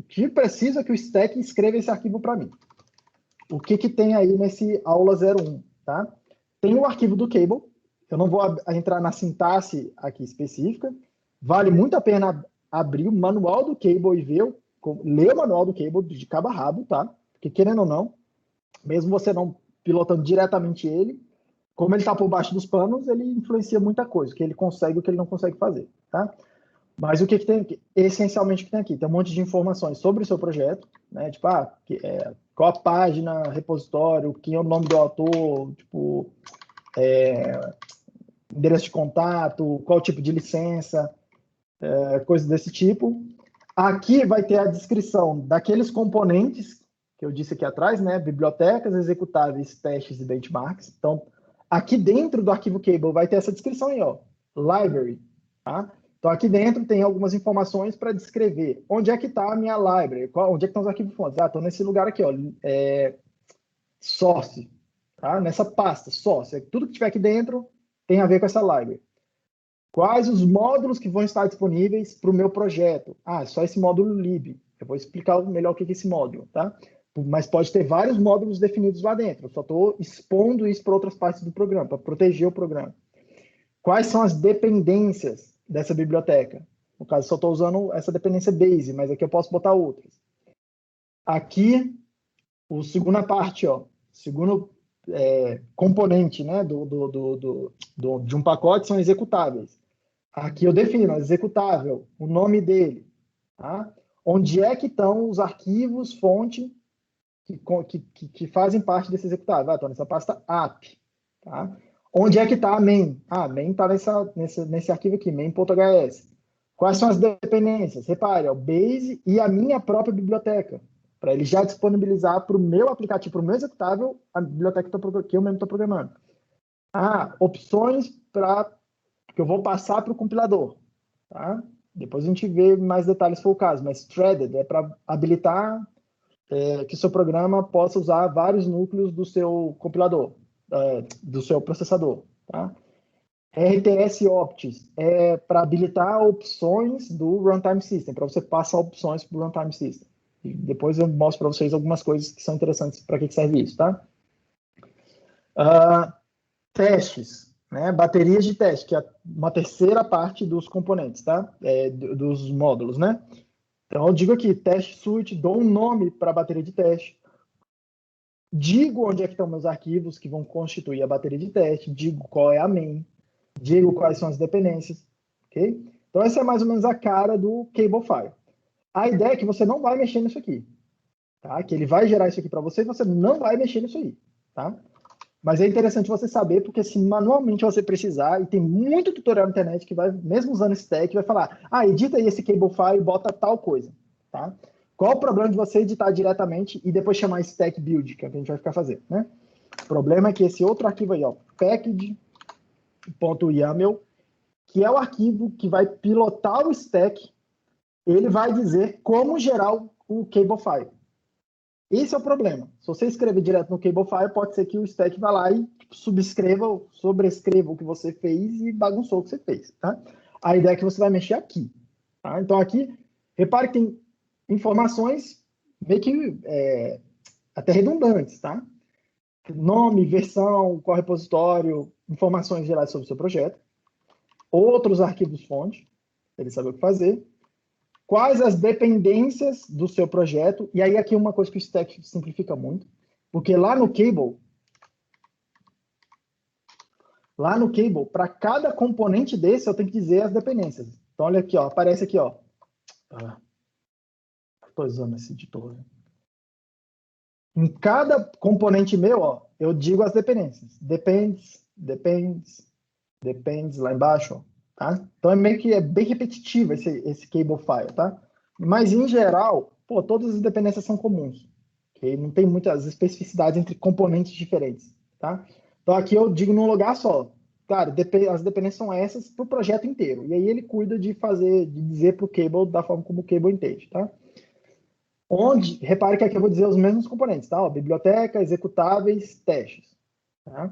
que precisa é que o stack escreva esse arquivo para mim. O que tem aí nesse aula 01, tá? Tem o arquivo do Cable, eu não vou entrar na sintaxe aqui específica, vale muito a pena abrir o manual do Cable e ler o manual do Cable de cabo a rabo, tá? Porque querendo ou não, mesmo você não pilotando diretamente ele, como ele está por baixo dos panos, ele influencia muita coisa, o que ele consegue e o que ele não consegue fazer, tá? Mas o que tem aqui? Essencialmente o que tem aqui? Tem um monte de informações sobre o seu projeto, né? Tipo, qual a página, repositório, quem é o nome do autor, tipo, endereço de contato, qual tipo de licença, coisas desse tipo. Aqui vai ter a descrição daqueles componentes que eu disse aqui atrás, né? Bibliotecas, executáveis, testes e benchmarks. Então, aqui dentro do arquivo Cable vai ter essa descrição aí, ó, library, tá? Então, aqui dentro tem algumas informações para descrever onde é que está a minha library, onde é que estão os arquivos fontes. Estão nesse lugar aqui, ó, source, tá? Nessa pasta, source. Tudo que tiver aqui dentro tem a ver com essa library. Quais os módulos que vão estar disponíveis para o meu projeto? Só esse módulo lib. Eu vou explicar melhor o que é esse módulo, tá? Mas pode ter vários módulos definidos lá dentro. Eu só estou expondo isso para outras partes do programa, para proteger o programa. Quais são as dependências dessa biblioteca? No caso, só estou usando essa dependência base, mas aqui eu posso botar outras. Aqui, a segunda parte, ó, segundo componente, né, de um pacote são executáveis. Aqui eu defino executável, o nome dele, tá? Onde é que estão os arquivos fonte que fazem parte desse executável? Estão nessa pasta app, tá? Onde é que está a main? A main está nesse arquivo aqui, main.hs. Quais são as dependências? Repare, o base e a minha própria biblioteca, para ele já disponibilizar para o meu aplicativo, para o meu executável, a biblioteca que eu mesmo estou programando. Opções que eu vou passar para o compilador, tá? Depois a gente vê mais detalhes se for o caso, mas threaded é para habilitar que o seu programa possa usar vários núcleos do seu compilador, do seu processador, tá? RTS Opts é para habilitar opções do Runtime System, para você passar opções para o Runtime System. E depois eu mostro para vocês algumas coisas que são interessantes para que serve isso, tá? Testes, né? Baterias de teste, que é uma terceira parte dos componentes, tá? Dos módulos, né? Então eu digo aqui, teste suite, dou um nome para a bateria de teste, digo onde é que estão meus arquivos que vão constituir a bateria de teste, digo qual é a main, digo quais são as dependências, ok? Então essa é mais ou menos a cara do Cablefile. A ideia é que você não vai mexer nisso aqui, tá? Que ele vai gerar isso aqui para você e você não vai mexer nisso aí, tá? Mas é interessante você saber, porque se manualmente você precisar, e tem muito tutorial na internet que vai, mesmo usando stack, vai falar, edita aí esse Cablefile e bota tal coisa, tá? Qual o problema de você editar diretamente e depois chamar stack build, que é o que a gente vai ficar fazendo, né? O problema é que esse outro arquivo aí, ó, package.yaml, que é o arquivo que vai pilotar o stack, ele vai dizer como gerar o Cablefile. Esse é o problema. Se você escrever direto no Cablefile, pode ser que o stack vá lá e sobrescreva o que você fez e bagunçou o que você fez, tá? A ideia é que você vai mexer aqui, tá? Então aqui, repare que tem informações meio que até redundantes, tá? Nome, versão, qual repositório, informações gerais sobre o seu projeto, outros arquivos fonte, ele sabe o que fazer, quais as dependências do seu projeto, e aí aqui uma coisa que o stack simplifica muito, porque lá no Cable, para cada componente desse, eu tenho que dizer as dependências. Então, olha aqui, ó, aparece aqui, ó. Estou usando esse editor. Em cada componente meu, ó, eu digo as dependências. Depends lá embaixo, ó. Tá? Então é bem repetitivo esse Cablefile, tá? Mas em geral, todas as dependências são comuns, okay? Não tem muitas especificidades entre componentes diferentes, tá? Então aqui eu digo num lugar só, cara, as dependências são essas para o projeto inteiro. E aí ele cuida de dizer para o Cable da forma como o Cable entende, tá? Repare que aqui eu vou dizer os mesmos componentes, tá? Ó, biblioteca, executáveis, testes. Tá?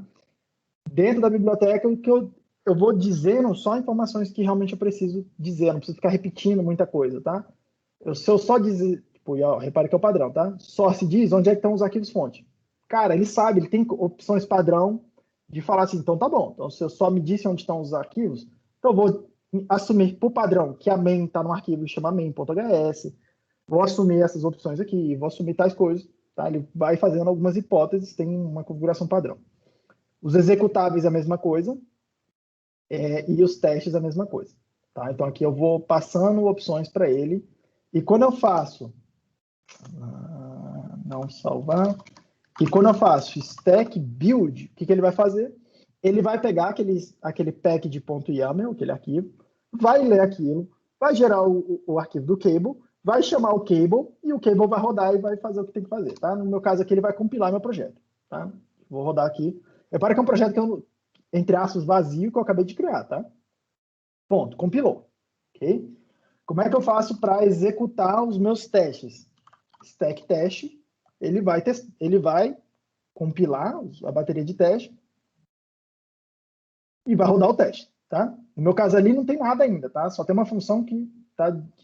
Dentro da biblioteca, o que eu vou dizendo só informações que realmente eu preciso dizer, não preciso ficar repetindo muita coisa, tá? Se eu só dizer, tipo, ó, repare que é o padrão, tá? Só se diz onde é que estão os arquivos fonte. Cara, ele sabe, ele tem opções padrão de falar assim, então tá bom. Então, se eu só me disse onde estão os arquivos, então eu vou assumir por padrão que a main está no arquivo que chama main.hs, vou assumir essas opções aqui, vou assumir tais coisas, tá? Ele vai fazendo algumas hipóteses, tem uma configuração padrão. Os executáveis é a mesma coisa, e os testes é a mesma coisa, tá? Então aqui eu vou passando opções para ele, e quando eu faço, não salvar, e quando eu faço stack build, o que ele vai fazer? Ele vai pegar aquele package.yaml, aquele arquivo, vai ler aquilo, vai gerar o arquivo do Cable, vai chamar o Cable, e o Cable vai rodar e vai fazer o que tem que fazer, tá? No meu caso aqui, ele vai compilar meu projeto, tá? Vou rodar aqui. Repara que é um projeto que eu, entre aspas, vazio, que eu acabei de criar, tá? Ponto, compilou, ok? Como é que eu faço para executar os meus testes? Stack test, ele vai compilar a bateria de teste e vai rodar o teste, tá? No meu caso ali não tem nada ainda, tá? Só tem uma função que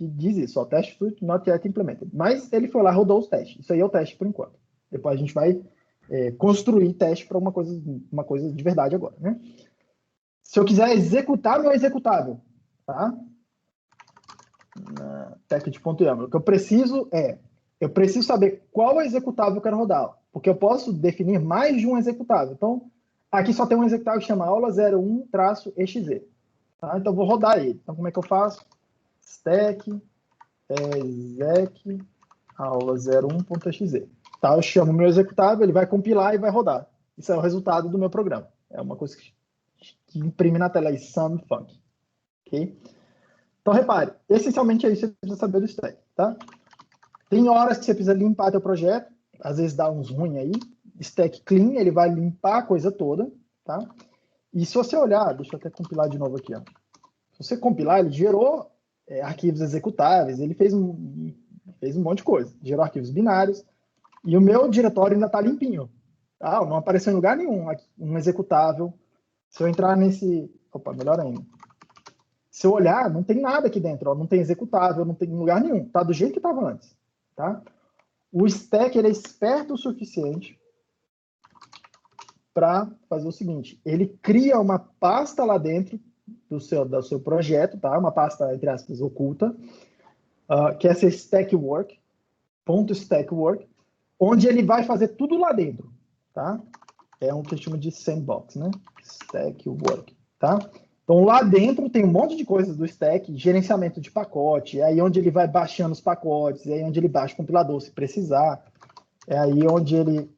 diz isso, ó, test not yet implemented. Mas ele foi lá, rodou os testes. Isso aí é o teste por enquanto. Depois a gente vai construir teste para uma coisa de verdade agora, né? Se eu quiser executar meu executável, tá? Package.yaml. O que eu preciso saber qual executável eu quero rodar, porque eu posso definir mais de um executável. Então, aqui só tem um executável que chama aula01-exe. Tá? Então, eu vou rodar ele. Então, como é que eu faço? Stack exec aula01.exe. Tá? Eu chamo o meu executável, ele vai compilar e vai rodar. Isso é o resultado do meu programa. É uma coisa que imprime na tela aí, sum func. Ok? Então, repare, essencialmente é isso que você precisa saber do stack, tá? Tem horas que você precisa limpar teu projeto, às vezes dá uns ruins aí. Stack clean, ele vai limpar a coisa toda, tá? E se você olhar, deixa eu até compilar de novo aqui, ó. Se você compilar, ele gerou arquivos executáveis, ele fez um monte de coisa. Gerou arquivos binários, e o meu diretório ainda está limpinho. Tá? Não apareceu em lugar nenhum um executável. Se eu entrar nesse... Opa, melhor ainda. Se eu olhar, não tem nada aqui dentro. Ó. Não tem executável, não tem lugar nenhum. Tá do jeito que estava antes. Tá? O stack ele é esperto o suficiente para fazer o seguinte. Ele cria uma pasta lá dentro do seu projeto, tá? Uma pasta, entre aspas, oculta, que é essa stackwork, .stackwork, onde ele vai fazer tudo lá dentro, tá? É um que chama de sandbox, né? Stackwork, tá? Então, lá dentro tem um monte de coisas do stack, gerenciamento de pacote, é aí onde ele vai baixando os pacotes, é aí onde ele baixa o compilador, se precisar, é aí onde ele...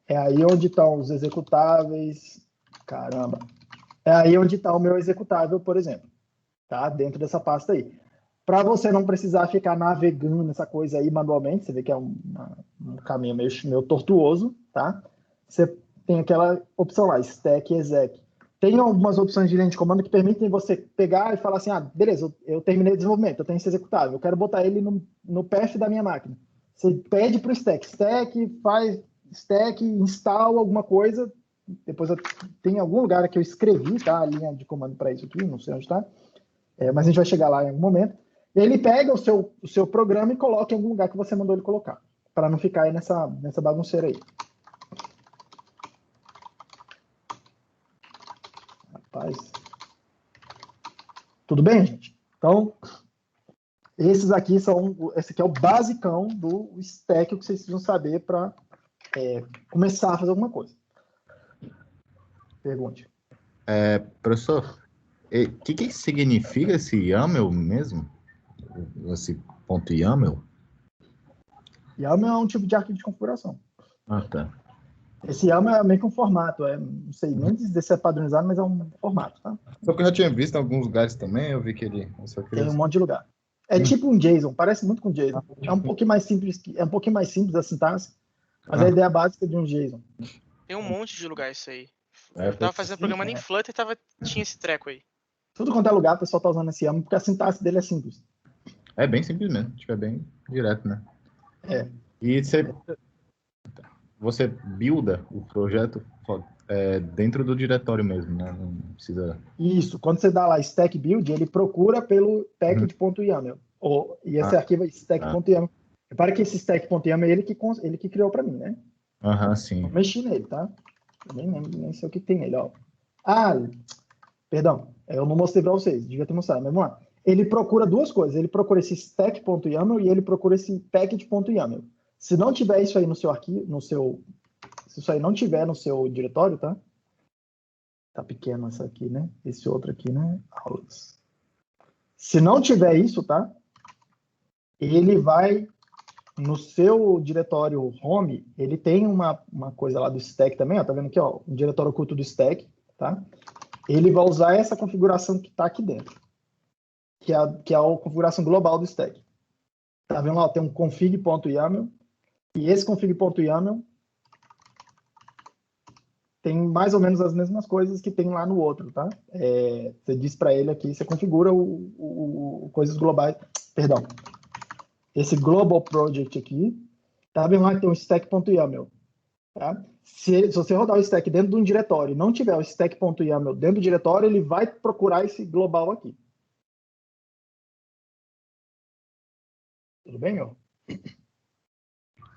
É aí onde estão os executáveis, caramba, é aí onde está o meu executável, por exemplo, tá? Dentro dessa pasta aí. Para você não precisar ficar navegando essa coisa aí manualmente, você vê que é um caminho meio tortuoso, tá? Você tem aquela opção lá, stack exec. Tem algumas opções de linha de comando que permitem você pegar e falar assim, beleza, eu terminei o desenvolvimento, eu tenho esse executável, eu quero botar ele no path da minha máquina. Você pede para o stack, faz stack, instala alguma coisa, depois tem algum lugar que eu escrevi, tá? A linha de comando para isso aqui, não sei onde está, mas a gente vai chegar lá em algum momento. Ele pega o seu programa e coloca em algum lugar que você mandou ele colocar, para não ficar aí nessa bagunceira aí. Rapaz. Tudo bem, gente? Então, esse aqui é o basicão do stack que vocês precisam saber para começar a fazer alguma coisa. Pergunte. Professor, o que significa esse YAML mesmo? Esse ponto YAML? YAML é um tipo de arquivo de configuração. Tá. Esse YAML é meio que um formato, não sei nem dizer se é padronizado, mas é um formato, tá? Só que eu já tinha visto em alguns lugares também, eu vi que ele... Tem um monte de lugar. É tipo um JSON, parece muito com JSON. É um pouquinho mais simples a sintaxe, mas a ideia básica de um JSON. Tem um monte de lugar isso aí. É, Eu tava fazendo sim, programa em Flutter e tinha esse treco aí. Tudo quanto é lugar, o pessoal tá usando esse YAML, porque a sintaxe dele é simples. É bem simples mesmo, tipo, é bem direto, né? É. E você builda o projeto dentro do diretório mesmo, né? Não precisa... Isso, quando você dá lá stack build, ele procura pelo package.yaml. E esse arquivo é stack.yaml. Repara que esse stack.yaml é ele que criou para mim, né? Aham, sim. Não mexi nele, tá? Eu nem sei o que tem nele, ó. Perdão, eu não mostrei para vocês, devia ter mostrado, mas vamos lá. Ele procura duas coisas, ele procura esse stack.yaml e ele procura esse package.yaml. Se não tiver isso aí no seu arquivo, se isso aí não tiver no seu diretório, tá? Tá pequeno essa aqui, né? Esse outro aqui, né? Aulas. Se não tiver isso, tá? Ele vai no seu diretório home, ele tem uma coisa lá do stack também, ó, tá vendo aqui, ó, o diretório oculto do stack, tá? Ele vai usar essa configuração que tá aqui dentro, que é a configuração global do stack. Tá vendo lá? Tem um config.yaml, e esse config.yaml tem mais ou menos as mesmas coisas que tem lá no outro, tá? Você diz para ele aqui, você configura coisas globais, perdão, esse global project aqui, tá vendo lá que tem um stack.yaml, tá? Se você rodar o stack dentro de um diretório e não tiver o stack.yaml dentro do diretório, ele vai procurar esse global aqui. Tudo bem, ó?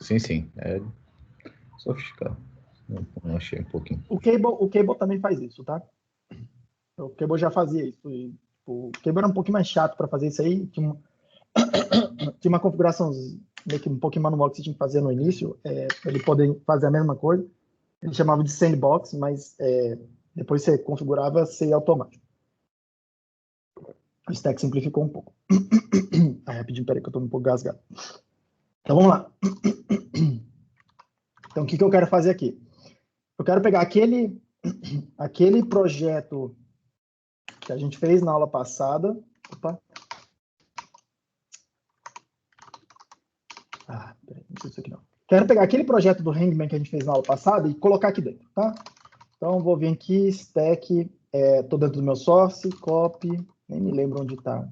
Sim. É sofisticado. Eu achei um pouquinho. O Cable também faz isso, tá? O Cable já fazia isso. O Cable era um pouquinho mais chato para fazer isso aí. Tinha uma configuração meio que um pouquinho manual que você tinha que fazer no início, para ele poder fazer a mesma coisa. Ele chamava de sandbox, mas depois você configurava ser automático. O stack simplificou um pouco. Rapidinho, peraí que eu estou um pouco gasgado. Então vamos lá. Então o que eu quero fazer aqui? Eu quero pegar aquele projeto que a gente fez na aula passada. Opa. Peraí, não sei isso aqui não. Quero pegar aquele projeto do Hangman que a gente fez na aula passada e colocar aqui dentro, tá? Então, vou vir aqui, stack, tô dentro do meu source, copy, nem me lembro onde tá.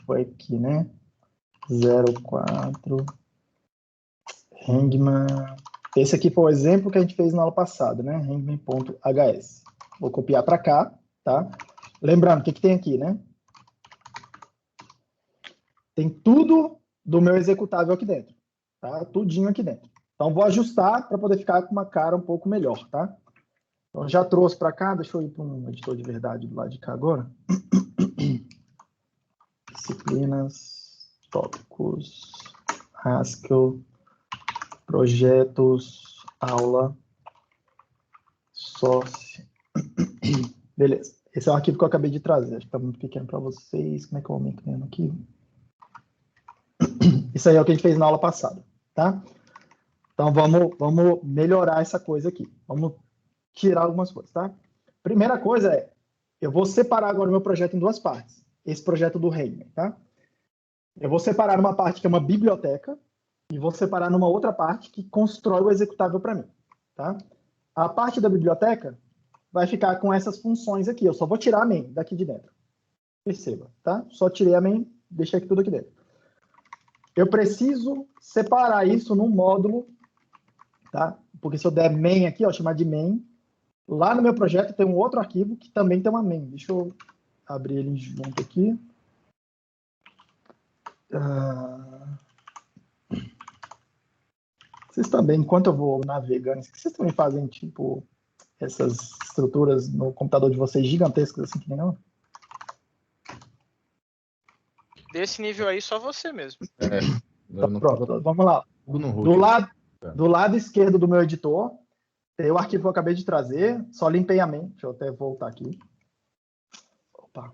Foi aqui, né? 04, Hangman. Esse aqui foi o exemplo que a gente fez na aula passada, né? Hangman.hs. Vou copiar para cá, tá? Lembrando, o que tem aqui, né? Tem tudo do meu executável aqui dentro, tá? Tudinho aqui dentro. Então, vou ajustar para poder ficar com uma cara um pouco melhor, tá? Então, já trouxe para cá, deixa eu ir para um editor de verdade do lado de cá agora. Disciplinas, tópicos, Haskell, projetos, aula, source. Beleza. Esse é o arquivo que eu acabei de trazer. Acho que está muito pequeno para vocês. Como é que eu aumento mesmo aqui? Isso aí é o que a gente fez na aula passada, tá? Então, vamos melhorar essa coisa aqui. Vamos tirar algumas coisas, tá? Primeira coisa eu vou separar agora o meu projeto em duas partes. Esse projeto do Hangman, tá? Eu vou separar uma parte que é uma biblioteca e vou separar numa outra parte que constrói o executável para mim, tá? A parte da biblioteca vai ficar com essas funções aqui. Eu só vou tirar a main daqui de dentro. Perceba, tá? Só tirei a main, deixei aqui tudo aqui dentro. Eu preciso separar isso num módulo, tá? Porque se eu der main aqui, ó, chamar de main, lá no meu projeto tem um outro arquivo que também tem uma main. Deixa eu abrir ele junto aqui. Vocês também, enquanto eu vou navegando, vocês também fazem, tipo, essas estruturas no computador de vocês gigantescas, assim, que nem eu? Desse nível aí, só você mesmo. Então, pronto, vamos lá. Do lado esquerdo do meu editor, tem o arquivo que eu acabei de trazer, só limpei a main. Deixa eu até voltar aqui. Opa,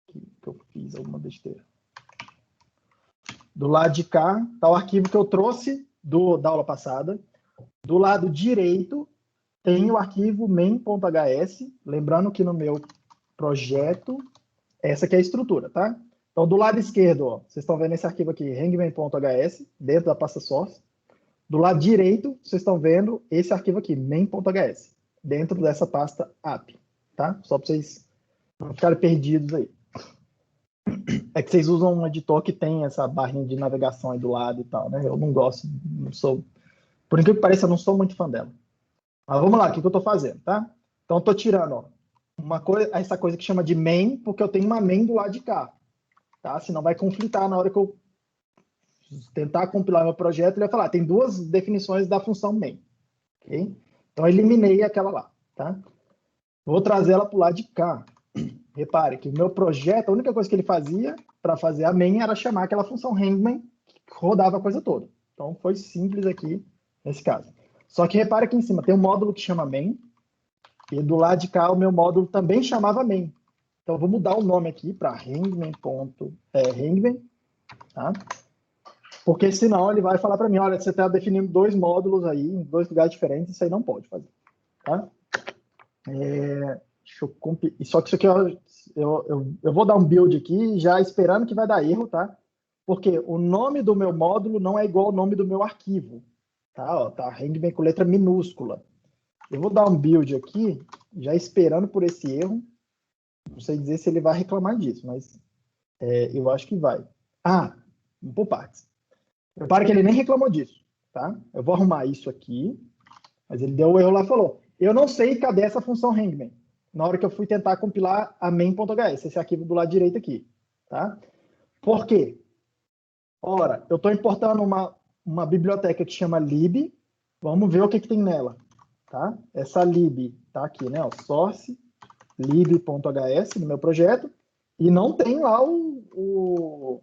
aqui que eu fiz alguma besteira. Do lado de cá está o arquivo que eu trouxe da aula passada. Do lado direito tem o arquivo main.hs, lembrando que no meu projeto, essa aqui é a estrutura, tá? Então, do lado esquerdo, ó, vocês estão vendo esse arquivo aqui, hangman.hs, dentro da pasta source. Do lado direito, vocês estão vendo esse arquivo aqui, main.ks, dentro dessa pasta app, tá? Só para vocês não ficarem perdidos aí. É que vocês usam um editor que tem essa barrinha de navegação aí do lado e tal, né? Eu não gosto, não sou... Por incrível que pareça, eu não sou muito fã dela. Mas vamos lá, o que eu estou fazendo, tá? Então, eu estou tirando, ó, essa coisa que chama de main, porque eu tenho uma main do lado de cá, tá? Senão vai conflitar na hora que eu tentar compilar meu projeto, ele vai falar, tem duas definições da função main, ok? Então, eu eliminei aquela lá, tá? Vou trazer ela para o lado de cá. Repare que o meu projeto, a única coisa que ele fazia para fazer a main era chamar aquela função hangman que rodava a coisa toda. Então, foi simples aqui nesse caso. Só que repare aqui em cima, tem um módulo que chama main, e do lado de cá o meu módulo também chamava main. Então, eu vou mudar o nome aqui para hangman, tá? Porque senão ele vai falar para mim, olha, você está definindo dois módulos aí, em dois lugares diferentes, isso aí não pode fazer, tá? Deixa eu compilar. Só que isso aqui eu vou dar um build aqui, já esperando que vai dar erro, tá? Porque o nome do meu módulo não é igual ao nome do meu arquivo, tá? Ó, tá hangman com letra minúscula. Eu vou dar um build aqui, já esperando por esse erro. Não sei dizer se ele vai reclamar disso, mas eu acho que vai. Ah, vamos por partes. Repare que ele nem reclamou disso, tá? Eu vou arrumar isso aqui, mas ele deu o erro lá e falou, eu não sei cadê essa função hangman, na hora que eu fui tentar compilar a main.ks, esse arquivo do lado direito aqui, tá? Por quê? Ora, eu estou importando uma biblioteca que chama lib, vamos ver o que tem nela, tá? Essa lib tá aqui, né? Ó, source lib.hs no meu projeto, e não tem lá o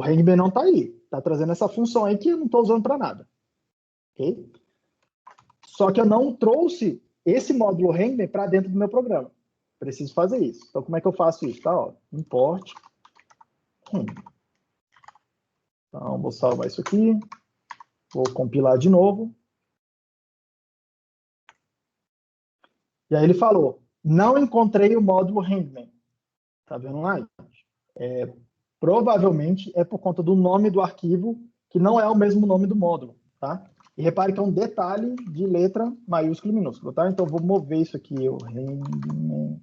hangman não tá aí. Tá trazendo essa função aí que eu não estou usando para nada. Ok? Só que eu não trouxe esse módulo hangman para dentro do meu programa. Preciso fazer isso. Então, como é que eu faço isso? Tá, ó, import. Então, vou salvar isso aqui. Vou compilar de novo. E aí ele falou, não encontrei o módulo hangman. Tá vendo lá? Provavelmente é por conta do nome do arquivo, que não é o mesmo nome do módulo, tá? E repare que é um detalhe de letra maiúscula e minúscula, tá? Então, eu vou mover isso aqui, o hangman,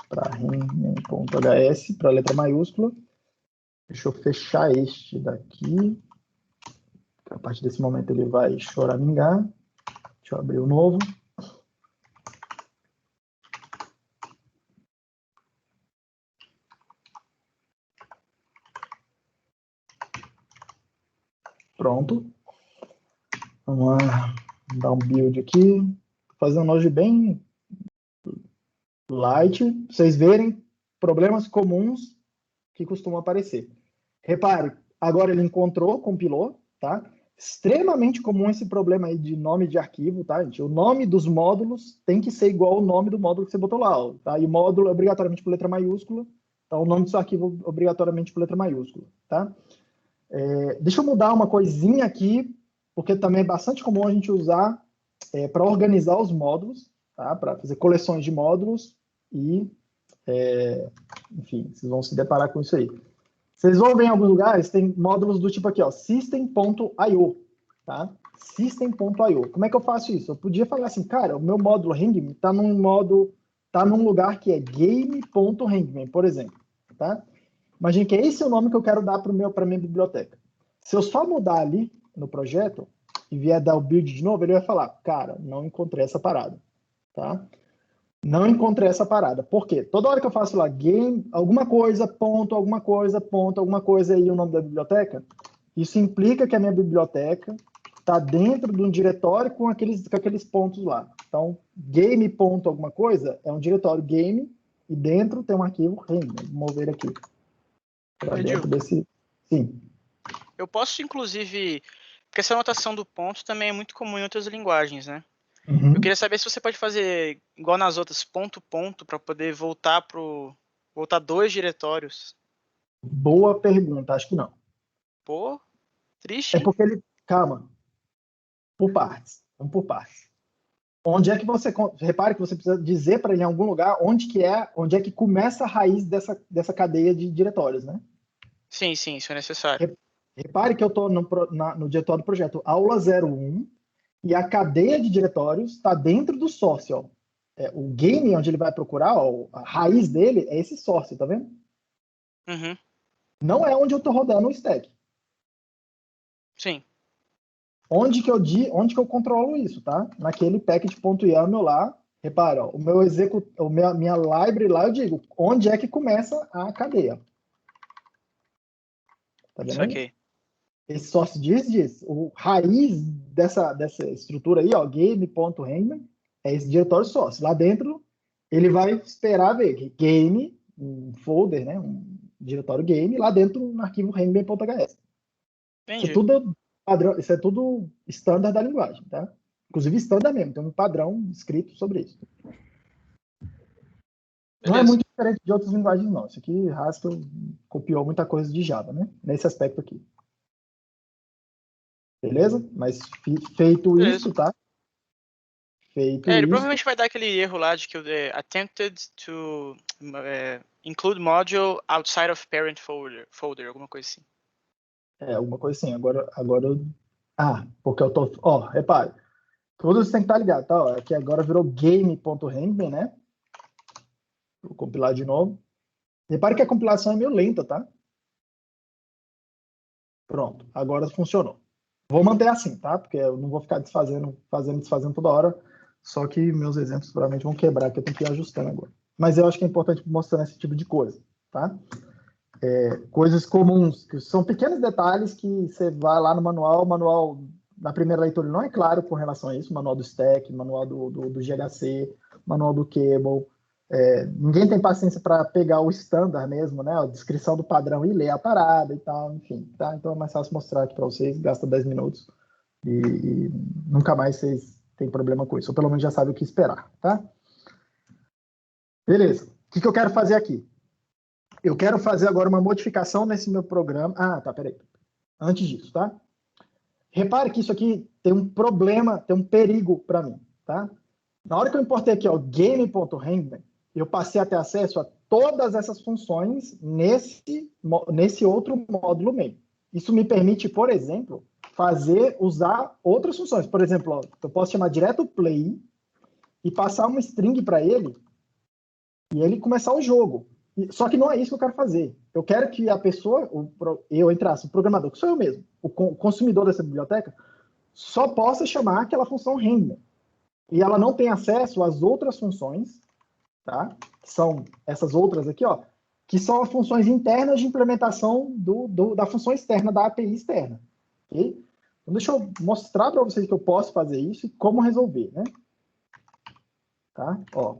para hangman.hs, para letra maiúscula. Deixa eu fechar este daqui. A partir desse momento ele vai choramingar. Deixa eu abrir o novo. Pronto. Vamos lá, dar um build aqui. Vou fazer um Node bem light. Pra vocês verem problemas comuns que costumam aparecer. Repare, agora ele encontrou, compilou, tá? Extremamente comum esse problema aí de nome de arquivo, tá, gente? O nome dos módulos tem que ser igual ao nome do módulo que você botou lá, ó, tá? E o módulo é obrigatoriamente por letra maiúscula, tá? O nome do seu arquivo obrigatoriamente por letra maiúscula, tá? Deixa eu mudar uma coisinha aqui, porque também é bastante comum a gente usar para organizar os módulos, tá? Para fazer coleções de módulos e, enfim, vocês vão se deparar com isso aí. Vocês vão ver em alguns lugares, tem módulos do tipo aqui, ó, system.io, tá? System.io. Como é que eu faço isso? Eu podia falar assim, cara, o meu módulo hangman está num lugar que é game.hangman, por exemplo, tá? Imagine que esse é o nome que eu quero dar para minha biblioteca. Se eu só mudar ali no projeto e vier dar o build de novo, ele vai falar, cara, não encontrei essa parada, tá? Não encontrei essa parada. Por quê? Toda hora que eu faço lá game, alguma coisa, ponto, alguma coisa, ponto, alguma coisa e o nome da biblioteca, isso implica que a minha biblioteca está dentro de um diretório com aqueles pontos lá. Então, game ponto alguma coisa é um diretório game e dentro tem um arquivo hangman. Vou mover aqui. Para dentro desse... Sim. Eu posso, inclusive... Porque essa anotação do ponto também é muito comum em outras linguagens, né? Uhum. Eu queria saber se você pode fazer igual nas outras, ponto, para poder voltar dois diretórios. Boa pergunta, acho que não. Pô, triste, hein? É porque ele... Calma. Por partes. Vamos por partes. Onde é que você... Repare que você precisa dizer para ele em algum lugar onde é que começa a raiz dessa cadeia de diretórios, né? Sim, isso é necessário. Repare que eu estou no diretório do projeto aula 01 e a cadeia de diretórios está dentro do source. Ó. O game onde ele vai procurar, ó, a raiz dele é esse source, tá vendo? Uhum. Não é onde eu estou rodando o stack. Sim. Onde que eu controlo isso, tá? Naquele package.yaml lá, repara, ó, minha library lá, eu digo onde é que começa a cadeia. Tá vendo? Saquei. Esse source diz, o raiz dessa estrutura aí, ó, game.handler, é esse diretório source. Lá dentro, ele vai esperar ver que game, um folder, né, um diretório game, lá dentro um arquivo handler.html. Isso é tudo padrão, isso é tudo standard da linguagem, tá? Inclusive standard mesmo, tem um padrão escrito sobre isso. Não é muito diferente de outras linguagens, não. Isso aqui, Haskell copiou muita coisa de Java, né? Nesse aspecto aqui. Beleza? Mas feito isso, tá? Feito ele isso. provavelmente vai dar aquele erro lá de que attempted to include module outside of parent folder, alguma coisa assim. Alguma coisa assim. Agora porque eu tô... Ó, repare. Tudo isso tem que estar ligado, tá? Ó, aqui agora virou game.handler, né? Vou compilar de novo. Repare que a compilação é meio lenta, tá? Pronto. Agora funcionou. Vou manter assim, tá? Porque eu não vou ficar desfazendo toda hora. Só que meus exemplos provavelmente vão quebrar, que eu tenho que ir ajustando agora. Mas eu acho que é importante mostrar esse tipo de coisa, tá? Coisas comuns, que são pequenos detalhes que você vai lá no manual, na primeira leitura não é claro com relação a isso, manual do stack, manual do GHC, manual do Cable. Ninguém tem paciência para pegar o standard mesmo, né? A descrição do padrão e ler a parada e tal, enfim, tá? Então é mais fácil mostrar aqui para vocês, gasta 10 minutos e nunca mais vocês têm problema com isso, ou pelo menos já sabem o que esperar, tá? Beleza. O que eu quero fazer aqui? Eu quero fazer agora uma modificação nesse meu programa. Peraí. Antes disso, tá? Repare que isso aqui tem um problema, tem um perigo para mim, tá? Na hora que eu importei aqui, ó, game.handler, eu passei a ter acesso a todas essas funções nesse outro módulo main. Isso me permite, por exemplo, usar outras funções. Por exemplo, ó, eu posso chamar direto play e passar uma string para ele e ele começar o jogo. Só que não é isso que eu quero fazer. Eu quero que a pessoa, o programador, que sou eu mesmo, o consumidor dessa biblioteca, só possa chamar aquela função handler. E ela não tem acesso às outras funções, tá? São essas outras aqui, ó, que são as funções internas de implementação da função externa, da API externa. Okay? Então, deixa eu mostrar para vocês que eu posso fazer isso e como resolver, né? Tá? Ó.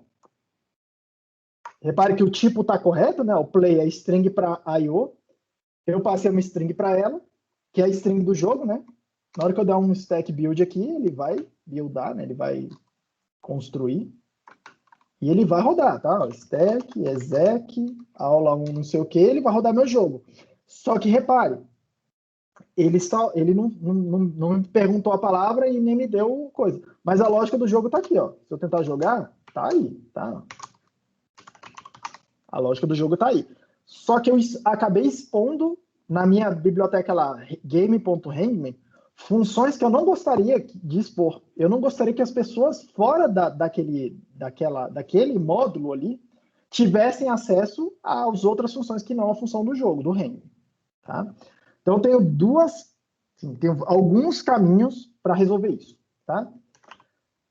Repare que o tipo está correto, né? O play é string para I/O. Eu passei uma string para ela, que é a string do jogo, né? Na hora que eu der um stack build aqui, ele vai buildar, né? Ele vai construir. E ele vai rodar, tá? Stack, exec, aula 1, não sei o que, ele vai rodar meu jogo. Só que repare, ele não me perguntou a palavra e nem me deu coisa. Mas a lógica do jogo tá aqui, ó. Se eu tentar jogar, tá aí, tá? A lógica do jogo tá aí. Só que eu acabei expondo na minha biblioteca lá, game.handler, funções que eu não gostaria de expor. Eu não gostaria que as pessoas fora daquele módulo ali tivessem acesso às outras funções que não a função do jogo, do handler. Tá? Então, tenho alguns caminhos para resolver isso. Tá?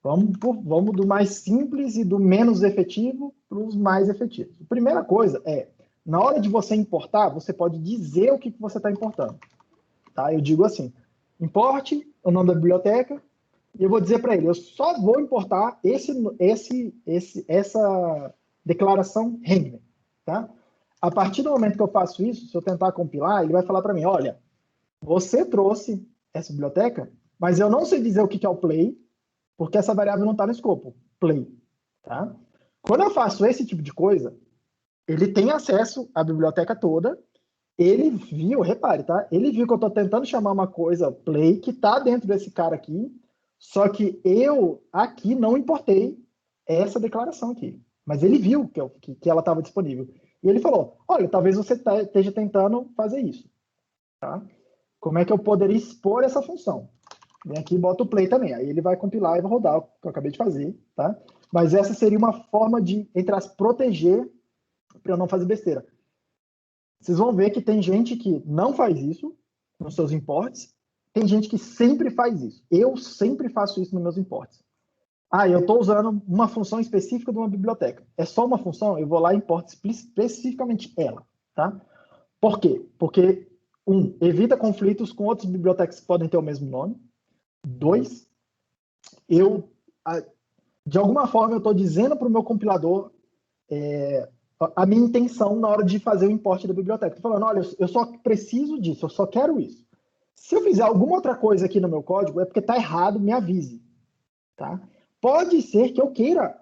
Vamos do mais simples e do menos efetivo para os mais efetivos. A primeira coisa é, na hora de você importar, você pode dizer o que você está importando. Tá? Eu digo assim, importe o nome da biblioteca e eu vou dizer para ele, eu só vou importar essa declaração handler. Tá? A partir do momento que eu faço isso, se eu tentar compilar, ele vai falar para mim, olha, você trouxe essa biblioteca, mas eu não sei dizer o que é o play, porque essa variável não está no escopo, play. Tá? Quando eu faço esse tipo de coisa, ele tem acesso à biblioteca toda, ele viu, repare, tá? Ele viu que eu estou tentando chamar uma coisa play que está dentro desse cara aqui, só que eu aqui não importei essa declaração aqui. Mas ele viu que ela estava disponível. E ele falou, olha, talvez você esteja tentando fazer isso. Tá? como é que eu poderia expor essa função? Vem aqui e boto o play também. Aí ele vai compilar e vai rodar o que eu acabei de fazer, tá? Mas essa seria uma forma de, entre as proteger para eu não fazer besteira. Vocês vão ver que tem gente que não faz isso nos seus imports, tem gente que sempre faz isso. Eu sempre faço isso nos meus imports. Eu estou usando uma função específica de uma biblioteca. É só uma função, eu vou lá e importo especificamente ela, tá? Por quê? Porque, evita conflitos com outras bibliotecas que podem ter o mesmo nome. 2, de alguma forma, eu estou dizendo para o meu compilador a minha intenção na hora de fazer o import da biblioteca. Estou falando, olha, eu só preciso disso, eu só quero isso. Se eu fizer alguma outra coisa aqui no meu código, é porque está errado, me avise. Tá? Pode ser que eu queira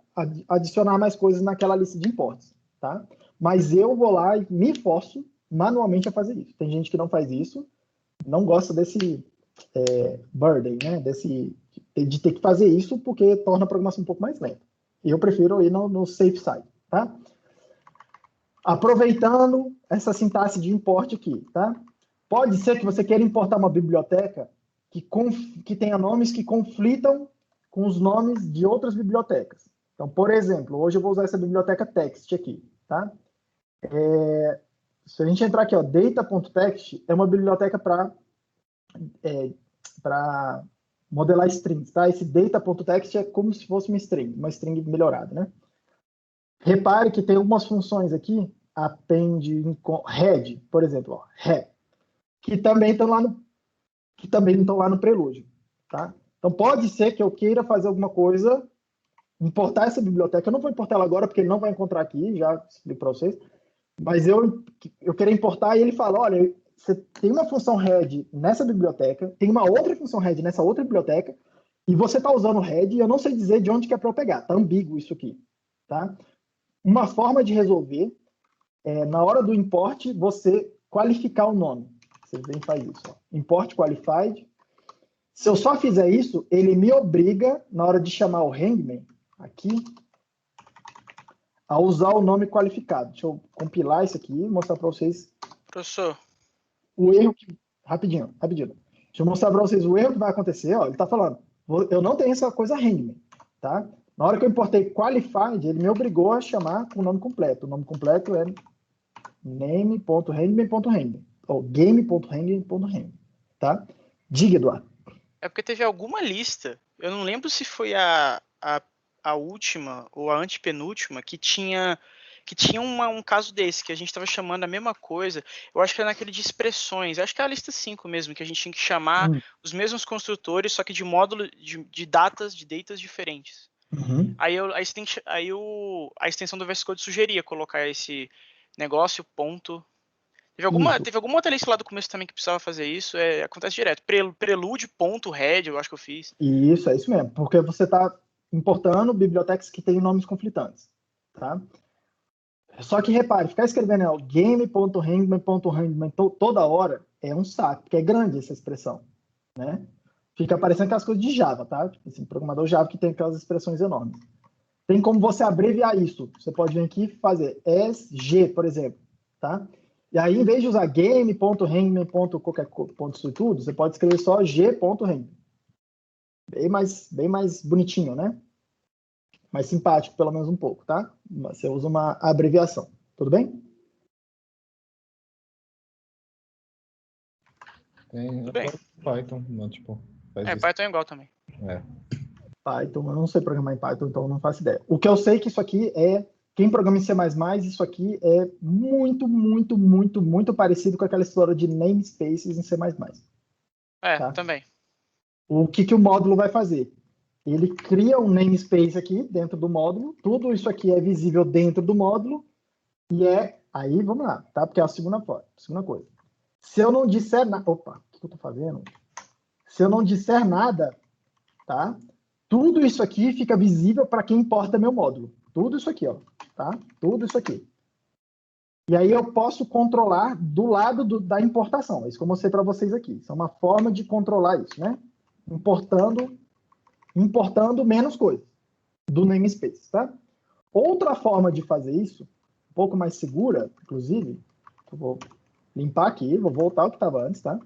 adicionar mais coisas naquela lista de imports. Tá? Mas eu vou lá e me forço manualmente a fazer isso. Tem gente que não faz isso, não gosta desse burden, né? De ter que fazer isso, porque torna a programação um pouco mais lenta. E eu prefiro ir no safe side. Tá? Aproveitando essa sintaxe de import aqui, tá? Pode ser que você queira importar uma biblioteca que tenha nomes que conflitam com os nomes de outras bibliotecas. Então, por exemplo, hoje eu vou usar essa biblioteca text aqui, tá? Se a gente entrar aqui, ó, data.text é uma biblioteca para modelar strings, tá? Esse data.text é como se fosse uma string melhorada, né? Repare que tem algumas funções aqui, append, head, por exemplo, ó, head, que também estão lá no prelúdio, tá? Então pode ser que eu queira fazer alguma coisa, importar essa biblioteca. Eu não vou importar ela agora porque ele não vai encontrar aqui, já explico para vocês. Mas eu queria importar e ele fala, olha, você tem uma função head nessa biblioteca, tem uma outra função head nessa outra biblioteca, e você está usando o head e eu não sei dizer de onde que é para eu pegar. Está ambíguo isso aqui, tá? Uma forma de resolver na hora do import, você qualificar o nome. Você vem e faz isso. Ó. Import qualified. Se eu só fizer isso, ele me obriga, na hora de chamar o hangman, aqui, a usar o nome qualificado. Deixa eu compilar isso aqui e mostrar para vocês. Professor. O erro que... Rapidinho. Deixa eu mostrar para vocês o erro que vai acontecer. Ó, ele está falando, eu não tenho essa coisa hangman, tá? Na hora que eu importei qualified, ele me obrigou a chamar com o nome completo. O nome completo é name.hangman.hangman ou game.hangman.hangman, tá? Diga, Eduardo. É porque teve alguma lista, eu não lembro se foi a última ou a antepenúltima, que tinha um caso desse, que a gente estava chamando a mesma coisa. Eu acho que era naquele de expressões, acho que é a lista 5 mesmo, que a gente tinha que chamar os mesmos construtores, só que de módulo de datas diferentes. Uhum. Aí a extensão do VS Code sugeria colocar esse negócio, ponto. Teve alguma outra lista lá do começo também que precisava fazer isso, acontece direto. Prelude.head, eu acho que eu fiz. Isso, é isso mesmo, porque você está importando bibliotecas que têm nomes conflitantes, tá? Só que repare, ficar escrevendo game.hangman.hangman toda hora é um saco, porque é grande essa expressão, né? Fica parecendo aquelas coisas de Java, tá? Tipo assim, programador Java que tem aquelas expressões enormes. Tem como você abreviar isso. Você pode vir aqui e fazer SG, por exemplo, tá? E aí, em vez de usar game.hangman, qualquer ponto isso tudo, você pode escrever só g.hangman. Bem mais bonitinho, né? Mais simpático, pelo menos um pouco, tá? Você usa uma abreviação. Tudo bem? Tem bem. Python, não, tipo, faz isso. Python é igual também. Python, eu não sei programar em Python, então eu não faço ideia. O que eu sei é que isso aqui quem programa em C++, isso aqui é muito, muito, muito, muito parecido com aquela história de namespaces em C++. Tá? Também. O que o módulo vai fazer? Ele cria um namespace aqui dentro do módulo, tudo isso aqui é visível dentro do módulo, e aí, vamos lá, tá? Porque é a segunda coisa. Se eu não disser nada... Opa, o que eu tô fazendo? Se eu não disser nada, tá? Tudo isso aqui fica visível para quem importa meu módulo. Tudo isso aqui, ó, tá? Tudo isso aqui. E aí eu posso controlar do lado da importação. É isso que eu mostrei para vocês aqui. Isso é uma forma de controlar isso, né? Importando menos coisas do namespace, tá? Outra forma de fazer isso, um pouco mais segura, inclusive, eu vou limpar aqui, vou voltar ao que estava antes, tá?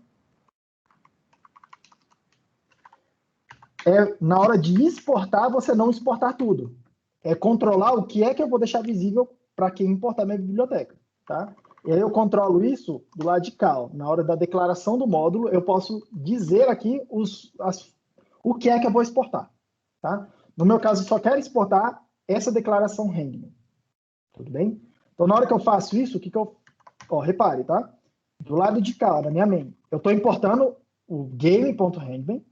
na hora de exportar, você não exportar tudo. É controlar o que é que eu vou deixar visível para quem importar minha biblioteca, tá? E aí eu controlo isso do lado de cá. Na hora da declaração do módulo, eu posso dizer aqui o que é que eu vou exportar, tá? No meu caso, eu só quero exportar essa declaração Hangman. Tudo bem? Então, na hora que eu faço isso, o que eu... Ó, repare, tá? Do lado de cá, na minha main, eu estou importando o game.hangman.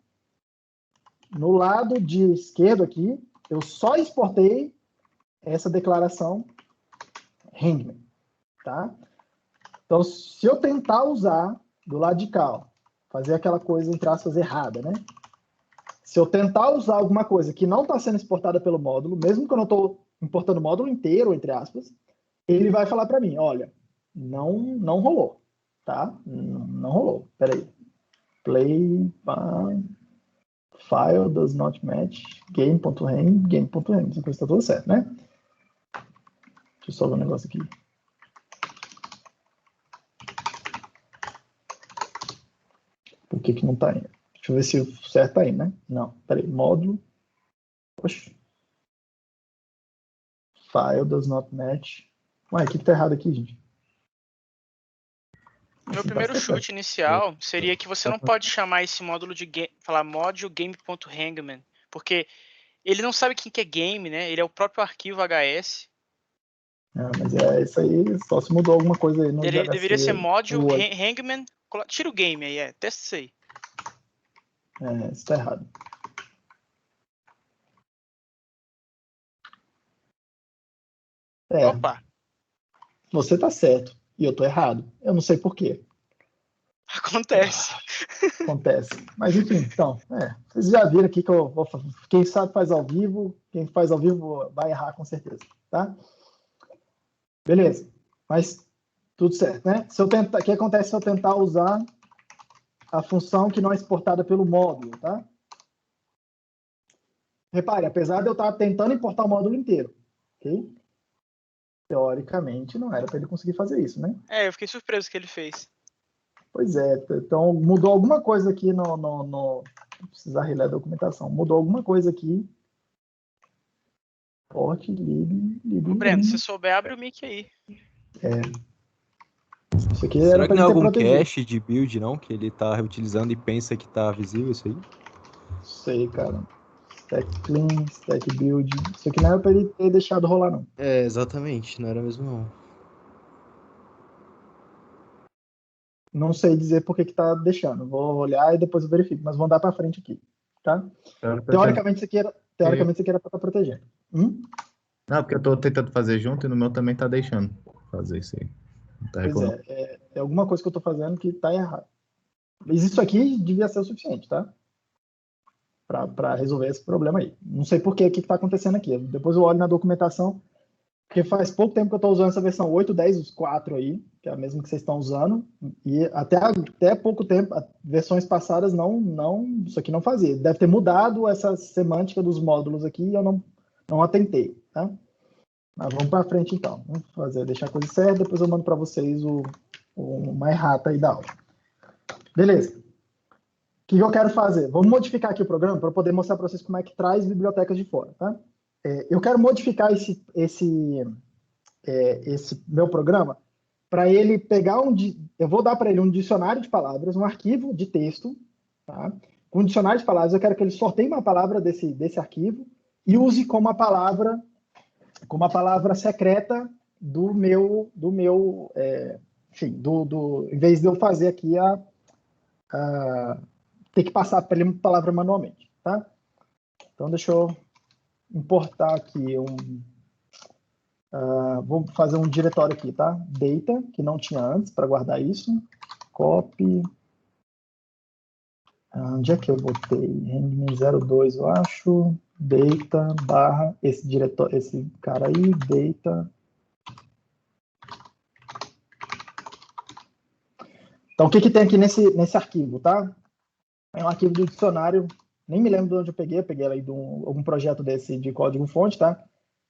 No lado de esquerdo aqui, eu só exportei essa declaração Hangman, tá? Então, se eu tentar usar do lado de cá, ó, fazer aquela coisa, entre aspas, errada, né? Se eu tentar usar alguma coisa que não está sendo exportada pelo módulo, mesmo que eu não estou importando o módulo inteiro, entre aspas, ele vai falar para mim, olha, não rolou, tá? Não rolou. Peraí. Play file does not match game.hang, game.hang. Essa coisa está tudo certo, né? Deixa eu só ver um negócio aqui. Por que não está indo? Deixa eu ver se o certo está indo, né? Não, peraí. Módulo. Poxa. File does not match. Ué, o que está errado aqui, gente? Meu primeiro chute inicial seria que você não pode chamar esse módulo de falar module game.hangman, porque ele não sabe quem que é game, né? Ele é o próprio arquivo HS. Mas isso aí, só se mudou alguma coisa aí no Ele DHC, deveria ser module hangman. Tira o game aí, testa isso aí. Isso está errado. Opa! Você está certo e eu estou errado. Eu não sei por quê. Acontece. Acontece. Mas enfim, então, vocês já viram aqui que eu vou, quem sabe faz ao vivo, quem faz ao vivo vai errar com certeza, tá? Beleza. Mas tudo certo, né? Se eu tentar, o que acontece se eu tentar usar a função que não é exportada pelo módulo, tá? Repare, apesar de eu estar tentando importar o módulo inteiro, ok? Teoricamente, não era para ele conseguir fazer isso, né? Eu fiquei surpreso que ele fez. Pois é, então mudou alguma coisa aqui no... Vou precisar reler a documentação. Mudou alguma coisa aqui. Port, lib... Breno, se souber, abre o mic aí. Isso aqui Será era que para não é ele ter algum protegido. cache de build, não? Que ele tá reutilizando e pensa que tá visível isso aí? Sei, cara. Stack clean, stack build. Isso aqui não era para ele ter deixado rolar, não. Exatamente. Não era mesmo, não. Não sei dizer por que tá deixando. Vou olhar e depois eu verifico, mas vamos dar para frente aqui, tá? Teoricamente isso aqui era para estar protegendo. Não, porque eu tô tentando fazer junto e no meu também tá deixando fazer isso aí. Tá Pois é alguma coisa que eu tô fazendo que tá errado. Mas isso aqui devia ser o suficiente, tá? Para resolver esse problema aí. Não sei por que está acontecendo aqui. Depois eu olho na documentação, porque faz pouco tempo que eu estou usando essa versão 8.10.4 aí, que é a mesma que vocês estão usando, e até pouco tempo, versões passadas isso aqui não fazia. Deve ter mudado essa semântica dos módulos aqui e eu não atentei, tá? Mas vamos para frente então. Vamos deixar a coisa certa, depois eu mando para vocês uma errata aí da aula. Beleza. O que eu quero fazer? Vamos modificar aqui o programa para poder mostrar para vocês como é que traz bibliotecas de fora, tá? Eu quero modificar esse meu programa para ele pegar eu vou dar para ele um dicionário de palavras, um arquivo de texto, tá? Com um dicionário de palavras, eu quero que ele sorteie uma palavra desse arquivo e use como a palavra secreta em vez de eu fazer aqui ter que passar para ele uma palavra manualmente, tá? Então, deixa eu importar aqui vou fazer um diretório aqui, tá? Data, que não tinha antes, para guardar isso. Copy. Onde é que eu botei? Hangman 02, eu acho. Data, barra, esse cara aí, data. Então, o que tem aqui nesse arquivo, tá? É um arquivo do dicionário, nem me lembro de onde eu peguei ela aí de algum projeto desse de código-fonte, tá?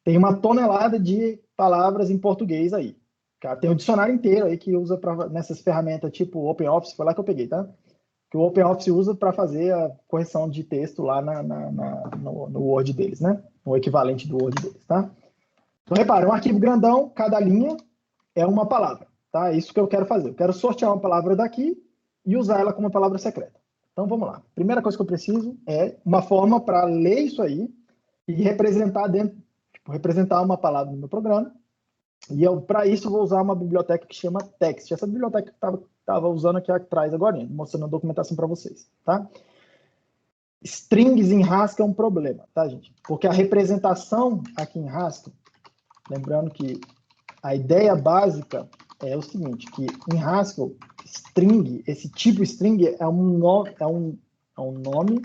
Tem uma tonelada de palavras em português aí. Tá? Tem um dicionário inteiro aí que usa nessas ferramentas tipo OpenOffice, foi lá que eu peguei, tá? que o OpenOffice usa para fazer a correção de texto lá no Word deles, né? No equivalente do Word deles, tá? Então, repare, um arquivo grandão, cada linha é uma palavra, tá? É isso que eu quero fazer. Eu quero sortear uma palavra daqui e usar ela como uma palavra secreta. Então, vamos lá. Primeira coisa que eu preciso é uma forma para ler isso aí e representar representar uma palavra no meu programa. E para isso, eu vou usar uma biblioteca que chama Text. Essa biblioteca que eu estava usando aqui atrás agora, mostrando a documentação para vocês, tá? Strings em Haskell é um problema, tá, gente? Porque a representação aqui em Haskell, lembrando que a ideia básica é o seguinte, que em Haskell, string, esse tipo string é um nome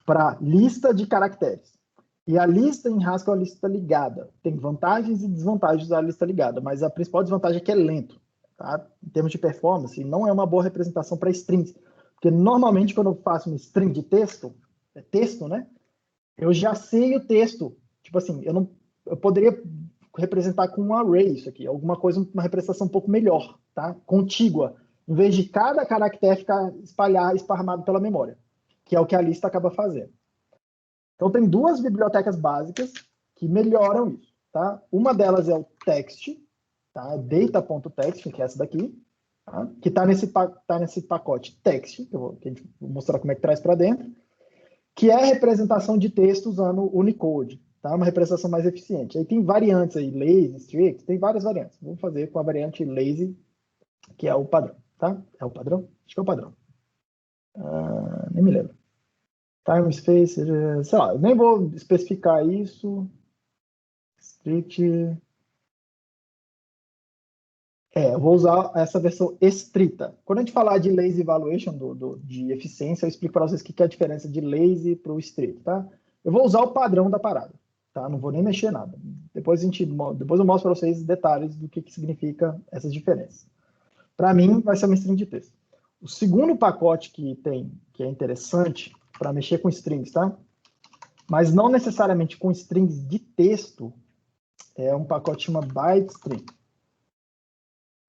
para lista de caracteres. E a lista em Haskell é uma lista ligada. Tem vantagens e desvantagens da lista ligada, mas a principal desvantagem é que é lento. Tá? Em termos de performance, não é uma boa representação para strings. Porque normalmente quando eu faço um string de texto, é texto, né? Eu já sei o texto. Tipo assim, eu poderia representar com um array isso aqui, alguma coisa, uma representação um pouco melhor, tá? Contígua, em vez de cada caractere ficar esparramado pela memória, que é o que a lista acaba fazendo. Então, tem duas bibliotecas básicas que melhoram isso, tá? Uma delas é o text, tá? Data.text, que é essa daqui, tá? Que está nesse pacote text, que eu vou mostrar como é que traz para dentro, que é a representação de texto usando Unicode, tá? Uma representação mais eficiente. Aí tem variantes aí, lazy, strict, tem várias variantes. Vamos fazer com a variante lazy, que é o padrão, tá? É o padrão? Acho que é o padrão. Nem me lembro. Time, space, sei lá, eu nem vou especificar isso. Strict. Eu vou usar essa versão estrita. Quando a gente falar de lazy evaluation, de eficiência, eu explico para vocês o que é a diferença de lazy para o strict, tá? Eu vou usar o padrão da parada, tá? Não vou nem mexer nada. Depois eu mostro para vocês detalhes do que significa essas diferenças. Para mim, vai ser uma string de texto. O segundo pacote que é interessante para mexer com strings, tá? Mas não necessariamente com strings de texto, é um pacote que chama ByteString.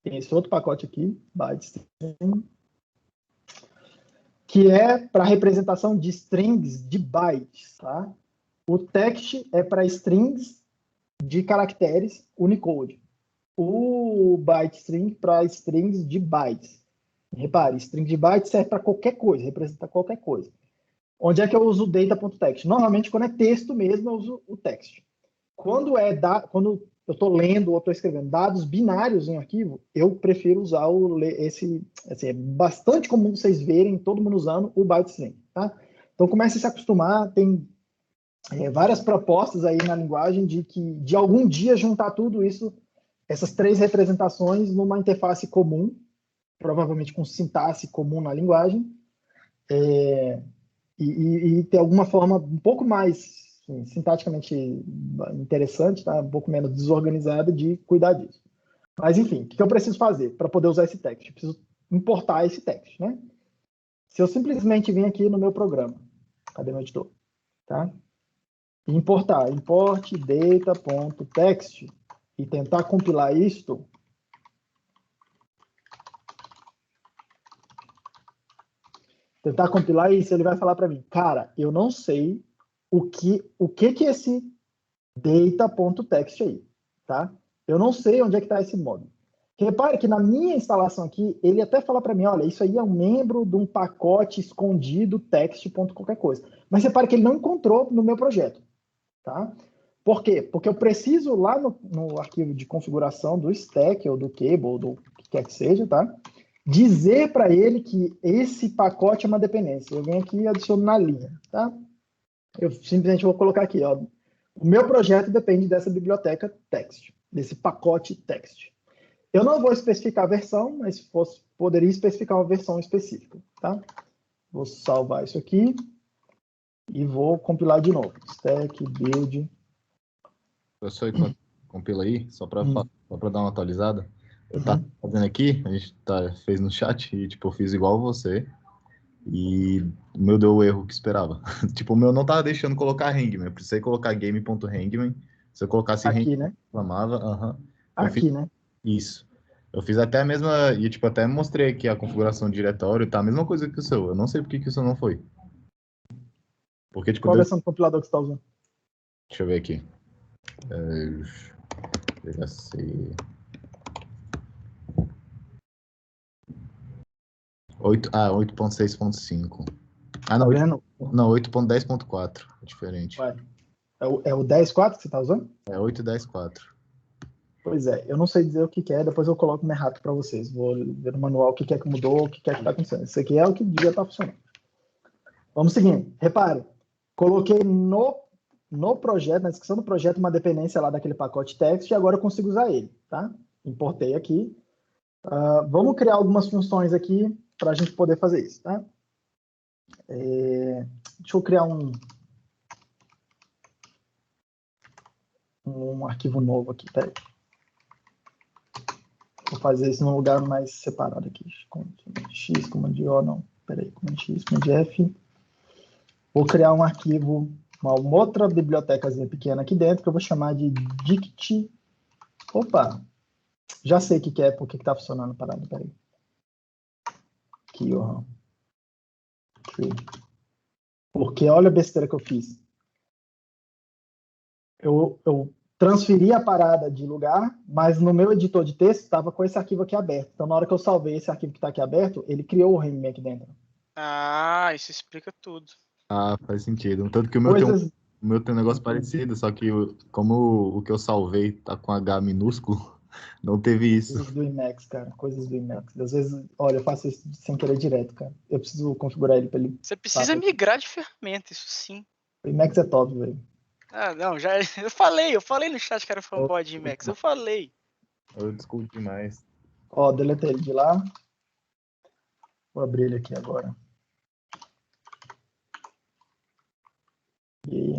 Tem esse outro pacote aqui, ByteString, que é para representação de strings de bytes, tá? O text é para strings de caracteres Unicode. O ByteString para strings de bytes. Repare, string de bytes serve para qualquer coisa, representa qualquer coisa. Onde é que eu uso o data.text? Normalmente, quando é texto mesmo, eu uso o text. Quando eu estou lendo ou estou escrevendo dados binários em arquivo, eu prefiro usar esse. Assim, é bastante comum vocês verem todo mundo usando o ByteString, tá? Então, comece a se acostumar. Tem várias propostas aí na linguagem de algum dia juntar tudo isso, essas três representações, numa interface comum, provavelmente com sintaxe comum na linguagem. E ter alguma forma um pouco mais sintaticamente interessante, tá? Um pouco menos desorganizada de cuidar disso. Mas, enfim, o que eu preciso fazer para poder usar esse text? Eu preciso importar esse text, né? Se eu simplesmente vir aqui no meu programa, cadê meu editor? Tá? Importar, import data.text e tentar compilar isto, ele vai falar para mim, cara, eu não sei o que é esse data.text aí, tá? Eu não sei onde é que está esse módulo. Repare que na minha instalação aqui, ele até fala para mim, olha, isso aí é um membro de um pacote escondido text. Qualquer coisa. Mas repare que ele não encontrou no meu projeto, tá? Por quê? Porque eu preciso lá no arquivo de configuração do stack ou do cable, ou do que quer que seja, tá? Dizer para ele que esse pacote é uma dependência. Eu venho aqui e adiciono na linha, tá? Eu simplesmente vou colocar aqui, ó. O meu projeto depende dessa biblioteca text, desse pacote text. Eu não vou especificar a versão, mas poderia especificar uma versão específica, tá? Vou salvar isso aqui e vou compilar de novo. Stack, build. Professor, enquanto compila aí, só para dar uma atualizada. Eu tava fazendo aqui, a gente fez no chat e, tipo, eu fiz igual você. E o meu deu o erro que esperava. Tipo, o meu não tava deixando colocar hangman. Eu precisei colocar game.hangman. Se eu colocasse aqui, hangman, né? reclamava. Aqui, né? Isso. Eu fiz até a mesma, e tipo, até mostrei aqui a configuração do diretório, tá a mesma coisa que o seu. Eu não sei por que que o seu não foi. Porque, tipo, Qual a versão do compilador que você está usando? deixa eu ver aqui. VHC. 8.6.5. Ah, Tá não, vendo? não, 8.10.4. É diferente. Ué, é o 10.4 que você está usando? É 8.10.4. Pois é, eu não sei dizer o que que é, depois eu coloco no errado para vocês. Vou ver no manual o que que é que mudou, o que que é que está acontecendo. Isso aqui é o que devia estar funcionando. Vamos seguindo. Repare, coloquei no projeto, na descrição do projeto, uma dependência lá daquele pacote text e agora eu consigo usar ele, tá? Importei aqui. Vamos criar algumas funções aqui para a gente poder fazer isso, tá? Deixa eu criar um arquivo novo aqui, peraí. Vou fazer isso num lugar mais separado aqui. X, Command O, não. Peraí, Command X, Command F. Vou criar um arquivo, uma outra bibliotecazinha pequena aqui dentro, que eu vou chamar de dict. Opa! Já sei o que é, porque que tá funcionando a parada, peraí. Aqui, ó. Aqui. Porque olha a besteira que eu fiz. Eu transferi a parada de lugar, mas no meu editor de texto estava com esse arquivo aqui aberto. Então, na hora que eu salvei esse arquivo que está aqui aberto, ele criou o REM aqui dentro. Ah, isso explica tudo. Ah, faz sentido. Tanto que o meu tem Coisas... um negócio parecido, só que como o que eu salvei tá com H minúsculo, não teve isso. Coisas do Emacs, cara. Coisas do Emacs. Às vezes, olha, eu faço isso sem querer direto, cara. Eu preciso configurar ele para ele... Você precisa migrar de ferramenta, isso sim. O Emacs é top, velho. Ah, não, já eu falei no chat que era fanboy de Emacs, eu falei. Eu discuto demais. Ó, deletei ele de lá. Vou abrir ele aqui agora. E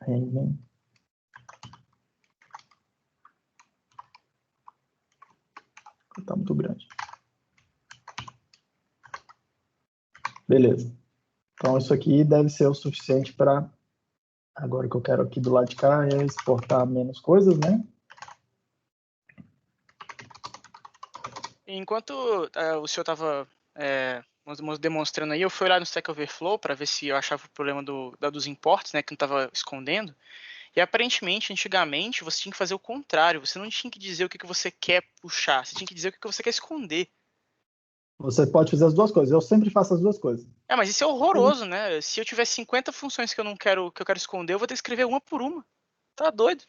aí, tá muito grande. Beleza. Então, isso aqui deve ser o suficiente para... Agora que eu quero aqui do lado de cá é exportar menos coisas, né? Enquanto o senhor estava demonstrando aí, eu fui lá no Stack Overflow para ver se eu achava o problema dos imports, né, que não estava escondendo. E aparentemente, antigamente, você tinha que fazer o contrário. Você não tinha que dizer o que você quer puxar, você tinha que dizer o que você quer esconder. Você pode fazer as duas coisas. Eu sempre faço as duas coisas. Mas isso é horroroso, né? Se eu tiver 50 funções que eu quero esconder, eu vou ter que escrever uma por uma. Tá doido?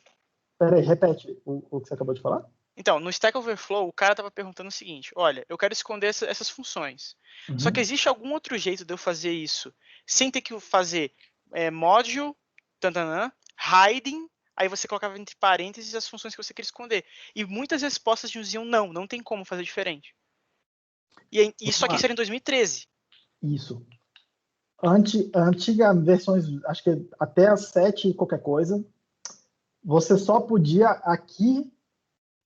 Peraí, repete o que você acabou de falar. Então, no Stack Overflow, o cara estava perguntando o seguinte: olha, eu quero esconder essas funções. Uhum. Só que existe algum outro jeito de eu fazer isso sem ter que fazer module, hiding, aí você colocava entre parênteses as funções que você quer esconder. E muitas respostas diziam não tem como fazer diferente. E isso aqui seria em 2013. Isso. Antiga versões, acho que até as 7 qualquer coisa, você só podia aqui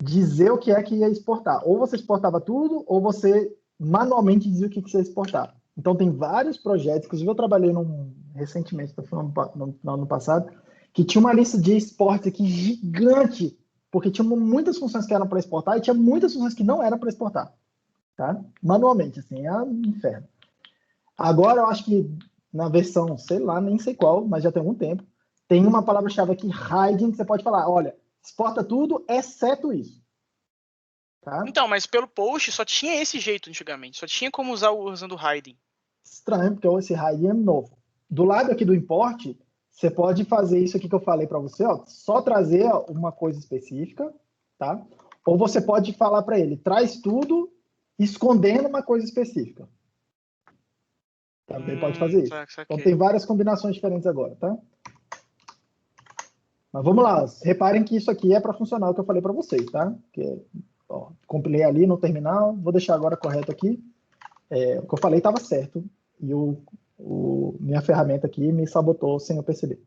dizer o que é que ia exportar. Ou você exportava tudo, ou você manualmente dizia o que você ia exportar. Então tem vários projetos, inclusive eu trabalhei recentemente, no ano passado, que tinha uma lista de exportes aqui gigante, porque tinha muitas funções que eram para exportar e tinha muitas funções que não eram para exportar. Tá? Manualmente, assim, é um inferno. Agora eu acho que na versão, sei lá, nem sei qual, mas já tem algum tempo, tem uma palavra-chave aqui, hiding, que você pode falar, olha, exporta tudo, exceto isso. Tá? Então, mas pelo post só tinha esse jeito antigamente, só tinha como usar usando o hiding. Estranho, porque esse hiding é novo. Do lado aqui do import, você pode fazer isso aqui que eu falei para você, ó, só trazer uma coisa específica, tá? Ou você pode falar para ele, traz tudo escondendo uma coisa específica. Também pode fazer isso. Então tem várias combinações diferentes agora, tá? Mas vamos lá, reparem que isso aqui é para funcionar o que eu falei para vocês, tá? Porque, ó, compilei ali no terminal, vou deixar agora correto aqui. O que eu falei estava certo e minha ferramenta aqui me sabotou sem eu perceber.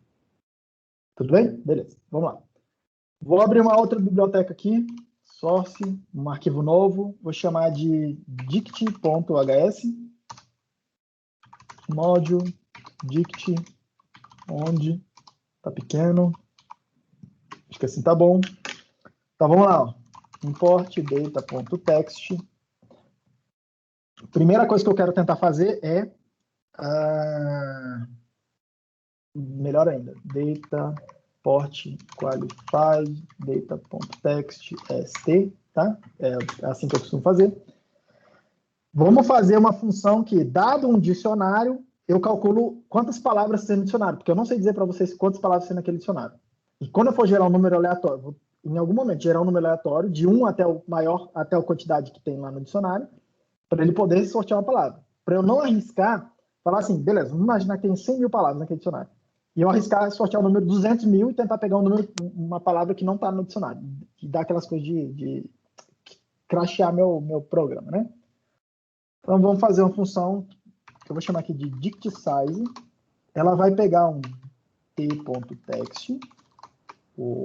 Tudo bem? Beleza, vamos lá. Vou abrir uma outra biblioteca aqui, source, um arquivo novo, vou chamar de dict.hs, module, dict, onde, tá pequeno, acho que assim tá bom. Então vamos lá, ó. import data.text. Primeira coisa que eu quero tentar fazer é, melhor ainda, data port qualified data.text st, tá? É assim que eu costumo fazer. Vamos fazer uma função que, dado um dicionário, eu calculo quantas palavras tem no dicionário, porque eu não sei dizer para vocês quantas palavras tem naquele dicionário. E quando eu for gerar um número aleatório, vou, em algum momento, gerar um número aleatório de 1 até o maior, até a quantidade que tem lá no dicionário, para ele poder sortear uma palavra. Para eu não arriscar, falar assim, beleza, vamos imaginar que tem 100 mil palavras naquele dicionário. E eu arriscar sortear o número 200 mil e tentar pegar uma palavra que não está no dicionário. E dar aquelas coisas de crashear meu programa, né? Então, vamos fazer uma função que eu vou chamar aqui de dictSize. Ela vai pegar um t.text,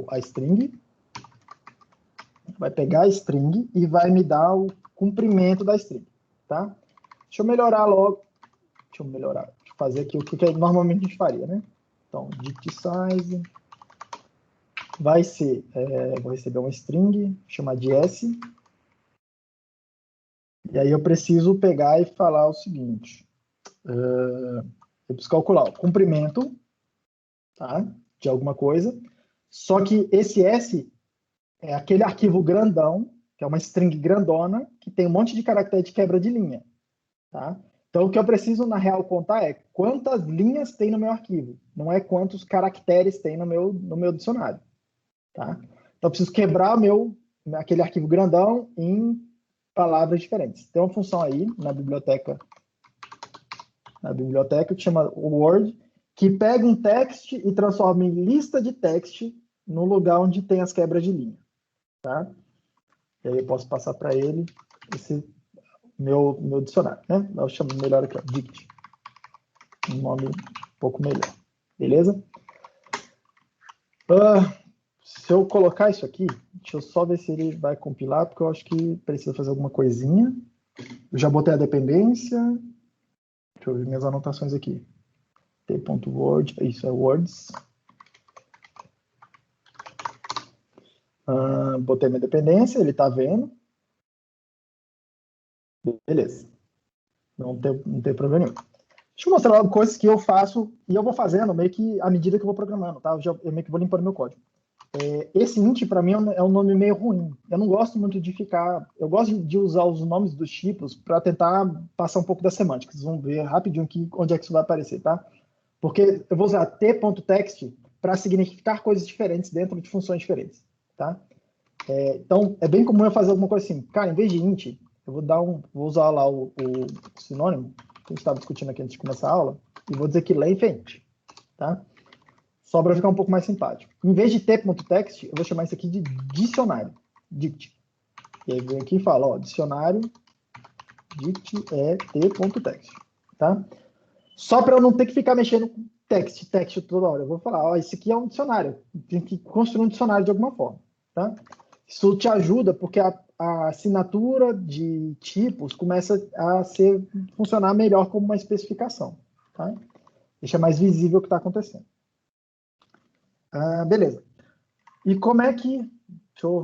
a string, vai pegar a string e vai me dar o comprimento da string, tá? Deixa eu melhorar logo. Deixa eu fazer aqui o que normalmente a gente faria, né? Então, dictSize vai ser, vou receber uma string, chamar de s. E aí eu preciso pegar e falar o seguinte. Eu preciso calcular o comprimento, tá, de alguma coisa. Só que esse S é aquele arquivo grandão, que é uma string grandona, que tem um monte de caractere de quebra de linha. Tá? Então, o que eu preciso, na real, contar é quantas linhas tem no meu arquivo. Não é quantos caracteres tem no meu dicionário. Tá? Então, eu preciso quebrar aquele arquivo grandão em palavras diferentes. Tem uma função aí na biblioteca que chama word, que pega um text e transforma em lista de text no lugar onde tem as quebras de linha. Tá? E aí eu posso passar para ele esse meu dicionário, né? Eu chamo melhor aqui, ó, dict. Um nome um pouco melhor. Beleza? Se eu colocar isso aqui, deixa eu só ver se ele vai compilar, porque eu acho que precisa fazer alguma coisinha. Eu já botei a dependência. Deixa eu ver minhas anotações aqui. t.word, isso é words. Botei minha dependência, ele está vendo. Beleza. Não tem problema nenhum. Deixa eu mostrar logo coisas que eu faço e eu vou fazendo meio que à medida que eu vou programando, tá? Eu meio que vou limpando meu código. Esse int, para mim, é um nome meio ruim. Eu não gosto muito de ficar... Eu gosto de usar os nomes dos tipos para tentar passar um pouco da semântica. Vocês vão ver rapidinho aqui onde é que isso vai aparecer, tá? Porque eu vou usar t.text para significar coisas diferentes dentro de funções diferentes, tá? Então, é bem comum eu fazer alguma coisa assim. Cara, em vez de int, eu vou usar lá o sinônimo que a gente estava discutindo aqui antes de começar a aula, e vou dizer que length é int, tá? Só para ficar um pouco mais simpático. Em vez de t.text, eu vou chamar isso aqui de dicionário, dict. E aí vem aqui e fala, ó, dicionário, dict é t.text, tá? Só para eu não ter que ficar mexendo com text toda hora. Eu vou falar, ó, isso aqui é um dicionário. Tem que construir um dicionário de alguma forma, tá? Isso te ajuda porque a assinatura de tipos começa a funcionar melhor como uma especificação, tá? Deixa mais visível o que está acontecendo. Beleza. E como é que... Deixa eu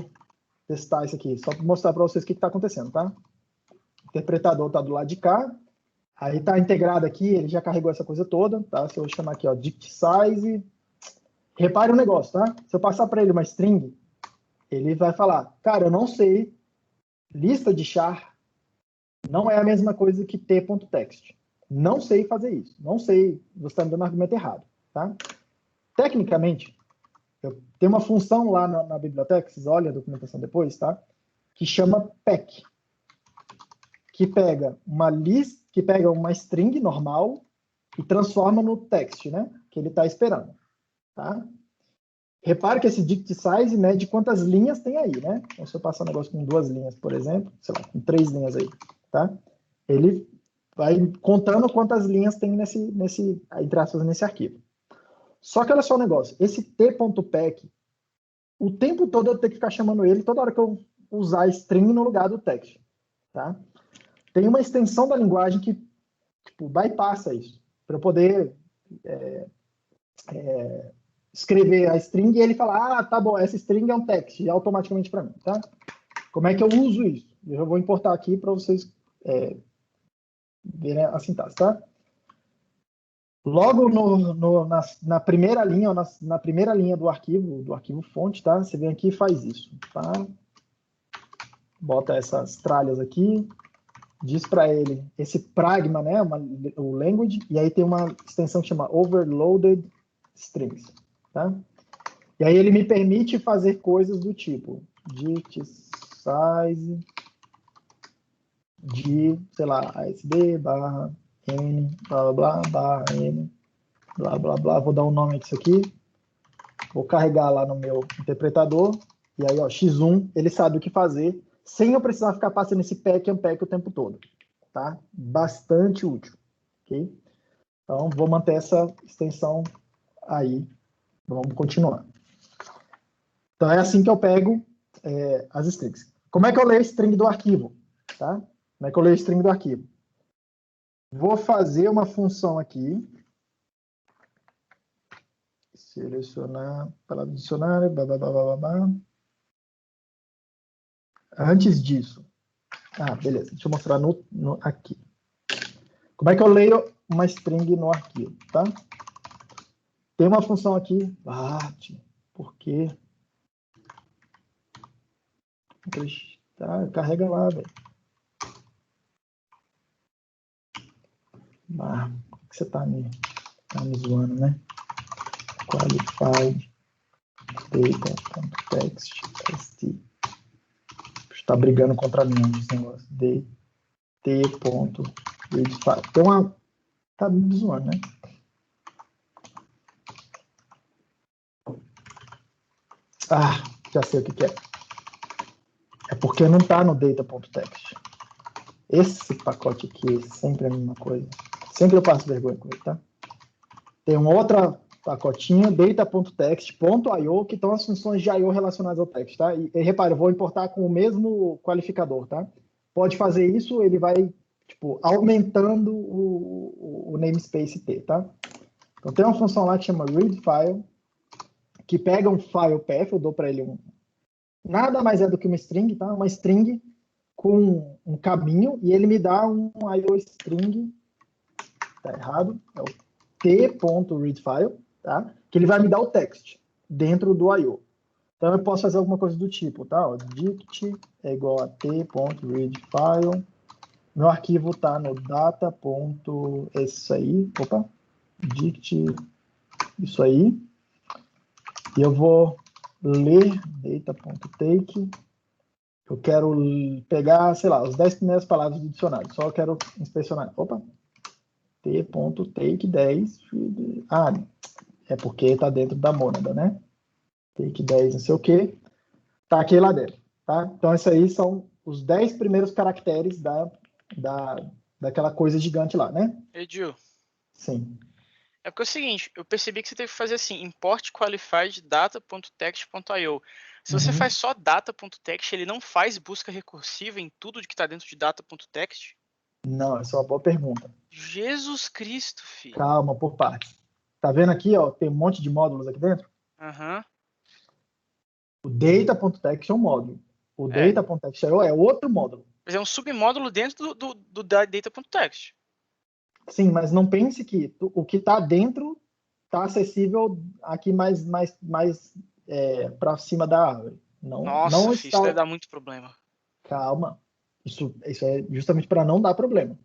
testar isso aqui, só para mostrar para vocês o que está acontecendo, tá? O interpretador está do lado de cá, aí está integrado aqui, ele já carregou essa coisa toda, tá? Se eu chamar aqui, ó, dictSize, repare um negócio, tá? Se eu passar para ele uma string, ele vai falar, cara, eu não sei, lista de char não é a mesma coisa que t.text. Não sei fazer isso. Não sei, você está me dando argumento errado, tá? Tecnicamente, eu tenho uma função lá na biblioteca, vocês olhem a documentação depois, tá? Que chama pack, que pega uma string normal e transforma no text, né? Que ele está esperando, tá? Repare que esse dictSize mede quantas linhas tem aí, né? Então, se eu passar um negócio com 2 linhas, por exemplo, sei lá, com 3 linhas aí, tá? Ele vai contando quantas linhas tem entre aspas, nesse arquivo. Só que olha só o negócio, esse t.pack, o tempo todo eu tenho que ficar chamando ele toda hora que eu usar string no lugar do text, tá? Tem uma extensão da linguagem que tipo, bypassa isso, para eu poder escrever a string e ele falar, tá bom, essa string é um text, automaticamente para mim, tá? Como é que eu uso isso? Eu já vou importar aqui para vocês verem a sintaxe, tá? Logo na primeira linha, ou na primeira linha do arquivo fonte, tá? Você vem aqui e faz isso, tá? Bota essas tralhas aqui, diz para ele esse pragma, né? O language, e aí tem uma extensão que chama overloaded strings, tá? E aí ele me permite fazer coisas do tipo dict size de, sei lá, asd barra n, blá, blá, blá, barra n, blá, blá, blá. Vou dar um nome disso aqui. Vou carregar lá no meu interpretador. E aí, ó, x1, ele sabe o que fazer, sem eu precisar ficar passando esse pack e unpack o tempo todo. Tá? Bastante útil. Ok? Então, vou manter essa extensão aí. Vamos continuar. Então, é assim que eu pego as strings. Como é que eu leio a string do arquivo? Tá? Como é que eu leio a string do arquivo? Vou fazer uma função aqui. Selecionar palavra dicionário, blá, blá, blá, blá, blá. Antes disso. Beleza. Deixa eu mostrar aqui. Como é que eu leio uma string no arquivo, tá? Tem uma função aqui. Por quê? Tá, carrega lá, velho. Por que você tá me zoando, né? Qualified data.text st. Está brigando contra mim esse negócio. dt.readfile. Tem uma... Tá me zoando, né? Já sei o que é. É porque não tá no data.text. Esse pacote aqui é sempre a mesma coisa. Sempre eu passo vergonha com ele, tá? Tem um outro pacotinho, data.text.io, que estão as funções de I/O relacionadas ao text, tá? E repare, eu vou importar com o mesmo qualificador, tá? Pode fazer isso, ele vai, tipo, aumentando o namespace T, tá? Então tem uma função lá que chama readFile, que pega um file path, eu dou para ele nada mais é do que uma string, tá? Uma string com um caminho, e ele me dá um I/O string, tá errado, é o t.readFile, tá? Que ele vai me dar o text dentro do I/O. Então eu posso fazer alguma coisa do tipo, tá? Ó, dict é igual a t.readFile. Meu arquivo tá no data. Isso aí, dict isso aí. E eu vou ler data.take. Eu quero pegar, sei lá, as 10 primeiras palavras do dicionário. Só eu quero inspecionar. T.take 10. É porque está dentro da mônada, né? Take 10, não sei o quê. Tá aqui lá dentro, tá? Então, esses aí são os 10 primeiros caracteres daquela coisa gigante lá, né? Edu. Sim. É porque é o seguinte, eu percebi que você teve que fazer assim, import qualified data.text.io. Se você faz só data.text, ele não faz busca recursiva em tudo que está dentro de data.text? Não, essa é uma boa pergunta. Jesus Cristo, filho. Calma, por partes. Tá vendo aqui, ó, tem um monte de módulos aqui dentro? O data.text é um módulo. O data.text.io é outro módulo. Mas é um submódulo dentro do data.text. Sim, mas não pense que o que está dentro está acessível aqui mais para cima da árvore. Nossa, não filho, isso deve dar muito problema. Calma. Isso é justamente para não dar problema.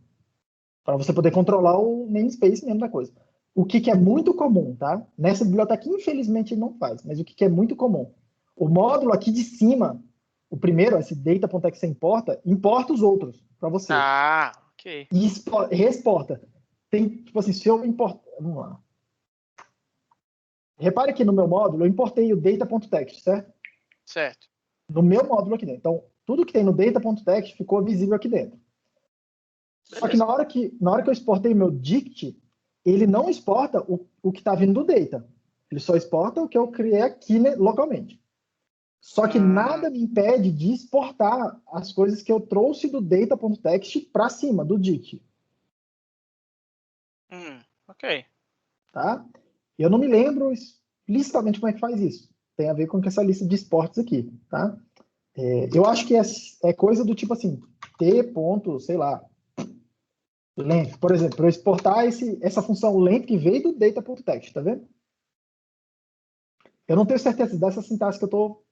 Para você poder controlar o namespace mesmo da coisa. O que é muito comum, tá? Nessa biblioteca, infelizmente, ele não faz, mas o que é muito comum? O módulo aqui de cima, o primeiro, esse data.text que você importa os outros para você. Ok. E reexporta. Tem, tipo assim, se eu importar... Vamos lá. Repare que no meu módulo eu importei o data.text, certo? Certo. No meu módulo aqui dentro. Então, tudo que tem no data.text ficou visível aqui dentro. Beleza. Só que na hora que eu exportei meu dict, ele não exporta o que está vindo do data. Ele só exporta o que eu criei aqui localmente. Só que nada me impede de exportar as coisas que eu trouxe do data.text para cima, do dict. Ok. Tá? Eu não me lembro explicitamente como é que faz isso. Tem a ver com essa lista de exports aqui, tá? Eu acho que é coisa do tipo assim, T ponto, sei lá, length. Por exemplo, para eu exportar essa função length que veio do data.text, tá vendo? Eu não tenho certeza dessa sintaxe que eu estou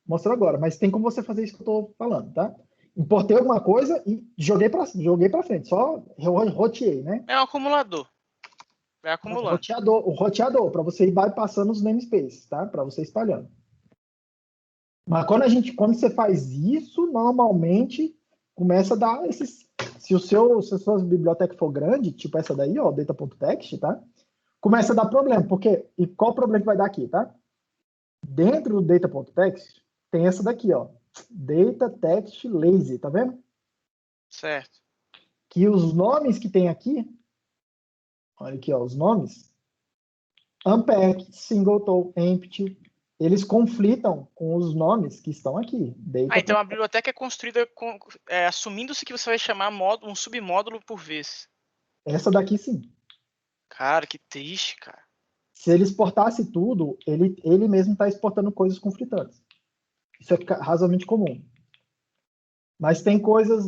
mostrando agora, mas tem como você fazer isso que eu estou falando, tá? Importei alguma coisa e joguei para frente, só roteei, né? É um acumulador. Vai acumulando. O roteador, para você ir bypassando os namespaces, tá? Para você espalhando. Mas quando você faz isso, normalmente começa a dar esses. Se a sua biblioteca for grande, tipo essa daí, ó, data.text, tá? Começa a dar problema, porque e qual o problema que vai dar aqui, tá? Dentro do data.text tem essa daqui, ó, data text lazy, tá vendo? Certo. Que os nomes que tem aqui, olha aqui, ó, os nomes, unpack, singleton, empty, eles conflitam com os nomes que estão aqui. Então a biblioteca é construída assumindo-se que você vai chamar um submódulo por vez. Essa daqui sim. Cara, que triste, cara. Se ele exportasse tudo, ele mesmo está exportando coisas conflitantes. Isso é razoavelmente comum. Mas tem coisas,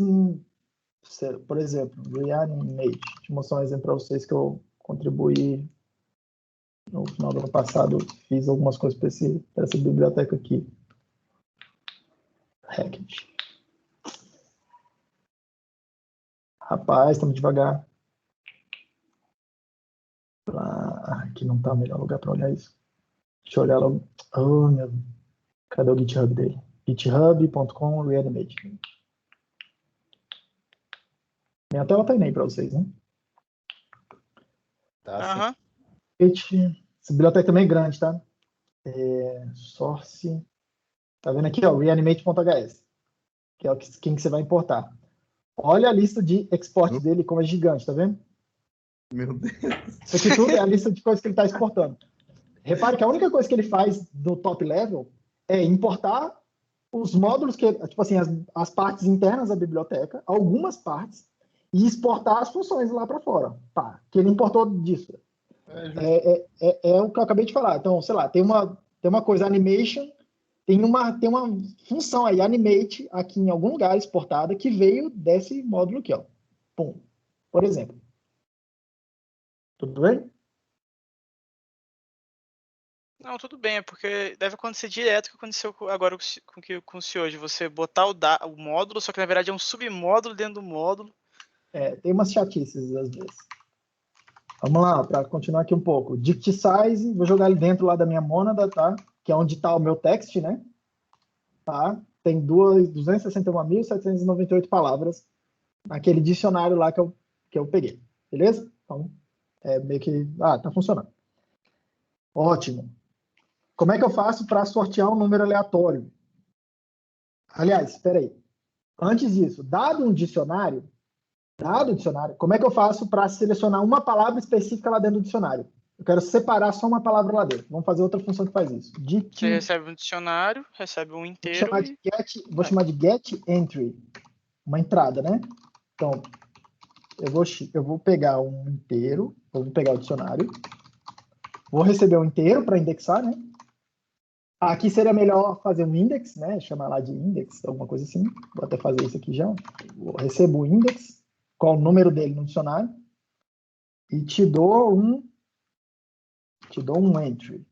por exemplo, Reanimate. Deixa eu mostrar um exemplo para vocês que eu contribuí no final do ano passado. Fiz algumas coisas para essa biblioteca aqui. Hackett. Rapaz, estamos devagar. Aqui não está o melhor lugar para olhar isso. Deixa eu olhar logo. Oh, meu. Cadê o GitHub dele? github.com Reanimate. Minha tela tá aí para vocês, né? Tá, Essa biblioteca também é grande, tá? Source. Tá vendo aqui, ó? Reanimate.hs. Que é quem que você vai importar. Olha a lista de export dele, como é gigante, tá vendo? Meu Deus. Isso aqui tudo é a lista de coisas que ele está exportando. Repare que a única coisa que ele faz no top level é importar os módulos, tipo assim, as partes internas da biblioteca, algumas partes, e exportar as funções lá para fora. Tá, que ele importou disso. É o que eu acabei de falar. Então, sei lá, tem uma coisa, animation, tem uma função aí, animate, aqui em algum lugar exportada, que veio desse módulo aqui, ó. Pum. Por exemplo. Tudo bem? Não, tudo bem, é porque deve acontecer direto o que aconteceu agora com o senhor, de você botar o módulo, só que na verdade é um submódulo dentro do módulo. Tem umas chatices às vezes. Vamos lá, para continuar aqui um pouco. Dict size, vou jogar ele dentro lá da minha mônada, tá? Que é onde está o meu text, né? Tá? Tem 261.798 palavras naquele dicionário lá que eu peguei. Beleza? Então, meio que... tá funcionando. Ótimo. Como é que eu faço para sortear um número aleatório? Aliás, espera aí. Antes disso, dado um dicionário, como é que eu faço para selecionar uma palavra específica lá dentro do dicionário? Eu quero separar só uma palavra lá dentro. Vamos fazer outra função que faz isso. Você recebe um dicionário, recebe um inteiro. Vou chamar de get entry. Uma entrada, né? Então, eu vou pegar um inteiro, eu vou pegar o dicionário, vou receber um inteiro para indexar, né? Aqui seria melhor fazer um index, né? Chamar lá de index, alguma coisa assim. Vou até fazer isso aqui já. Eu recebo o index, qual o número dele no dicionário, e te dou um entry.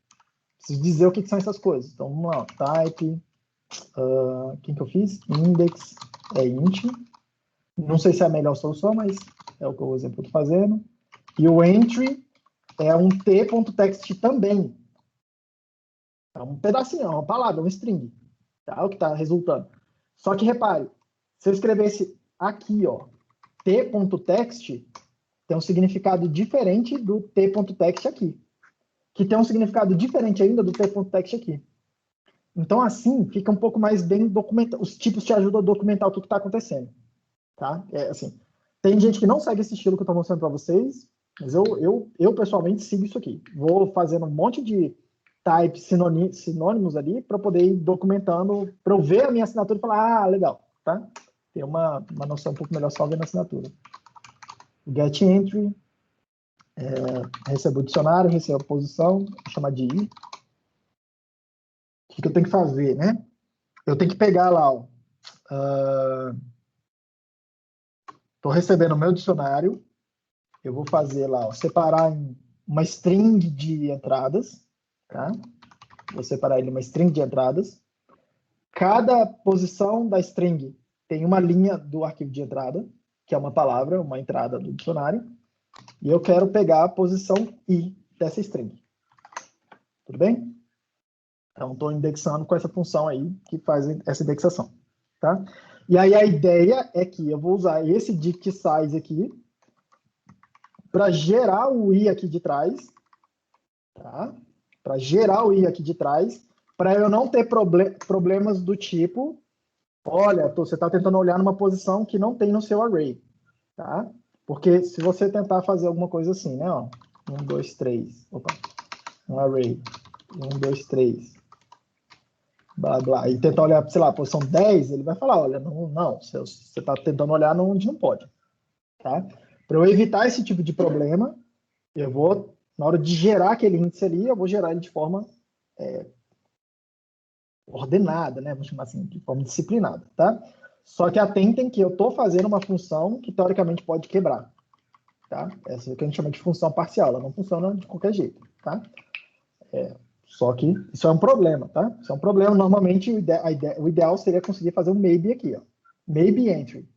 Preciso dizer o que são essas coisas. Então, vamos lá. Type, quem que eu fiz? Index é int. Não sei se é a melhor solução, mas é o que eu exemplo estou fazendo. E o entry é um t.text também. É um pedacinho, é uma palavra, um string. Tá? O que está resultando. Só que repare, se eu escrevesse aqui, ó, t.text, tem um significado diferente do t.text aqui. Que tem um significado diferente ainda do t.text aqui. Então, assim, fica um pouco mais bem documentado. Os tipos te ajudam a documentar tudo que está acontecendo. Tá? Assim, tem gente que não segue esse estilo que eu estou mostrando para vocês, mas eu pessoalmente sigo isso aqui. Vou fazendo um monte de types sinônimos ali para poder ir documentando, para eu ver a minha assinatura e falar, legal, tá? Ter uma noção um pouco melhor só vendo a assinatura. Get entry, recebo o dicionário, recebo a posição, vou chamar de i. O que eu tenho que fazer, né? eu tenho que pegar lá, ó. Estou recebendo o meu dicionário. Eu vou fazer lá, ó, separar em uma string de entradas, tá? Vou separar ele em uma string de entradas. Cada posição da string tem uma linha do arquivo de entrada, que é uma palavra, uma entrada do dicionário. E eu quero pegar a posição I dessa string. Tudo bem? Então, estou indexando com essa função aí, que faz essa indexação. Tá? E aí, a ideia é que eu vou usar esse dict size aqui para gerar o I aqui de trás. Tá? Para gerar o I aqui de trás, para eu não ter problemas do tipo, olha, você está tentando olhar numa posição que não tem no seu array. Tá? Porque se você tentar fazer alguma coisa assim, né? Ó, 1, 2, 3. Opa. Um array. 1, 2, 3. Blá, blá. E tentar olhar, sei lá, posição 10, ele vai falar, olha, não, você está tentando olhar onde não pode. Tá? Para eu evitar esse tipo de problema, eu vou, na hora de gerar aquele índice ali, eu vou gerar ele de forma ordenada, né? Vamos chamar assim, de forma disciplinada, tá? Só que atentem que eu estou fazendo uma função que, teoricamente, pode quebrar. Tá? Essa é o que a gente chama de função parcial, ela não funciona de qualquer jeito. Tá? Só que isso é um problema, tá? Isso é um problema. Normalmente, o ideal seria conseguir fazer um maybe aqui, ó. Maybe entry.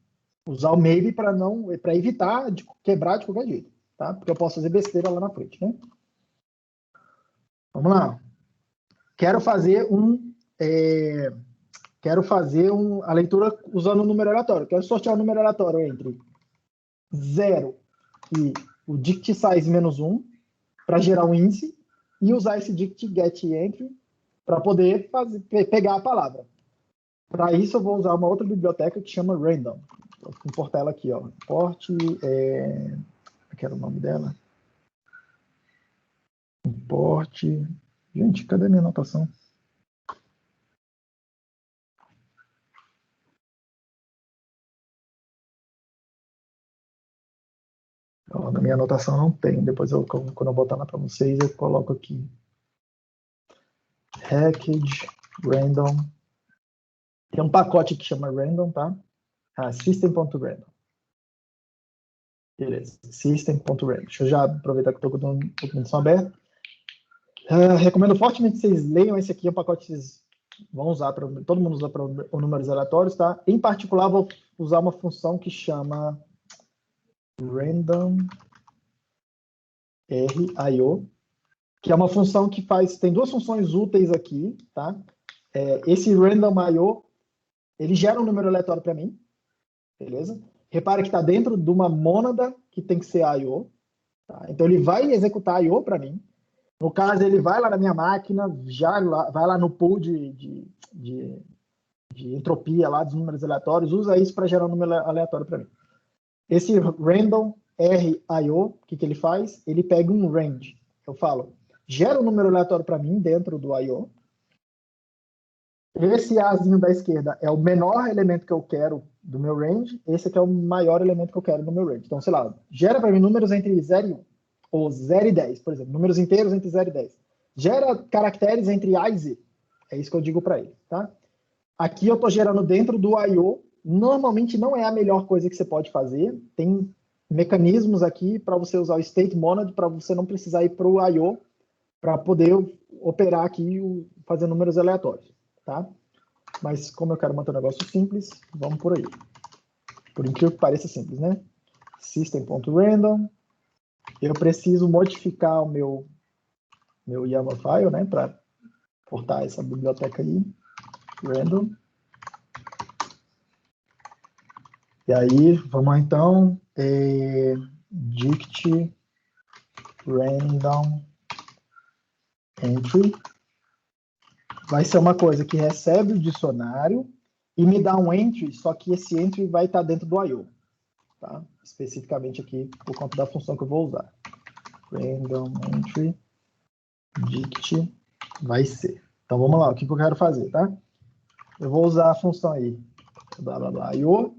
Usar o maybe para evitar de quebrar de qualquer jeito, tá? Porque eu posso fazer besteira lá na frente, né? Vamos lá. Quero fazer a leitura usando o número aleatório. Quero sortear o número aleatório entre 0 e o dict size menos 1 para gerar um índice e usar esse dict get entry para poder pegar a palavra. Para isso, eu vou usar uma outra biblioteca que chama random. Vou importar ela aqui, ó. Import, que era o nome dela? Import. Gente, cadê minha anotação? Ó, na minha anotação não tem. Depois, quando eu botar lá para vocês, eu coloco aqui. Package, random. Tem um pacote que chama random, tá? System.random. Beleza. System.random. Deixa eu já aproveitar que estou com a documentação aberta. Recomendo fortemente que vocês leiam esse aqui, é um pacote que vocês vão usar, todo mundo usa para números aleatórios, tá? Em particular, vou usar uma função que chama random RIO, que é uma função que tem duas funções úteis aqui, tá? Esse random IO, ele gera um número aleatório para mim, beleza? Repara que está dentro de uma mônada que tem que ser IO, tá? Então ele vai executar IO para mim. No caso, ele vai lá na minha máquina, vai lá no pool de entropia lá dos números aleatórios, usa isso para gerar um número aleatório para mim. Esse random RIO, o que ele faz? Ele pega um range. Eu falo, gera um número aleatório para mim dentro do IO. Esse Azinho da esquerda é o menor elemento que eu quero do meu range. Esse aqui é o maior elemento que eu quero do meu range. Então, sei lá, gera para mim números entre 0 e 1. Ou 0 e 10, por exemplo. Números inteiros entre 0 e 10. Gera caracteres entre A e Z. É isso que eu digo para ele, tá? Aqui eu estou gerando dentro do I.O. Normalmente não é a melhor coisa que você pode fazer. Tem mecanismos aqui para você usar o state monad para você não precisar ir para o I.O. para poder operar aqui, fazer números aleatórios, tá? Mas como eu quero manter um negócio simples, vamos por aí. Por incrível que pareça simples, né? System.random. Eu preciso modificar o meu YAML file, né? Para portar essa biblioteca aí. Random. E aí, vamos lá então. Dict random entry. Vai ser uma coisa que recebe o dicionário e me dá um entry, só que esse entry vai estar dentro do I.O. Tá? Especificamente aqui, por conta da função que eu vou usar. Random entry dict vai ser. Então, vamos lá. O que eu quero fazer, tá? Eu vou usar a função aí, blá, blá, blá, IO,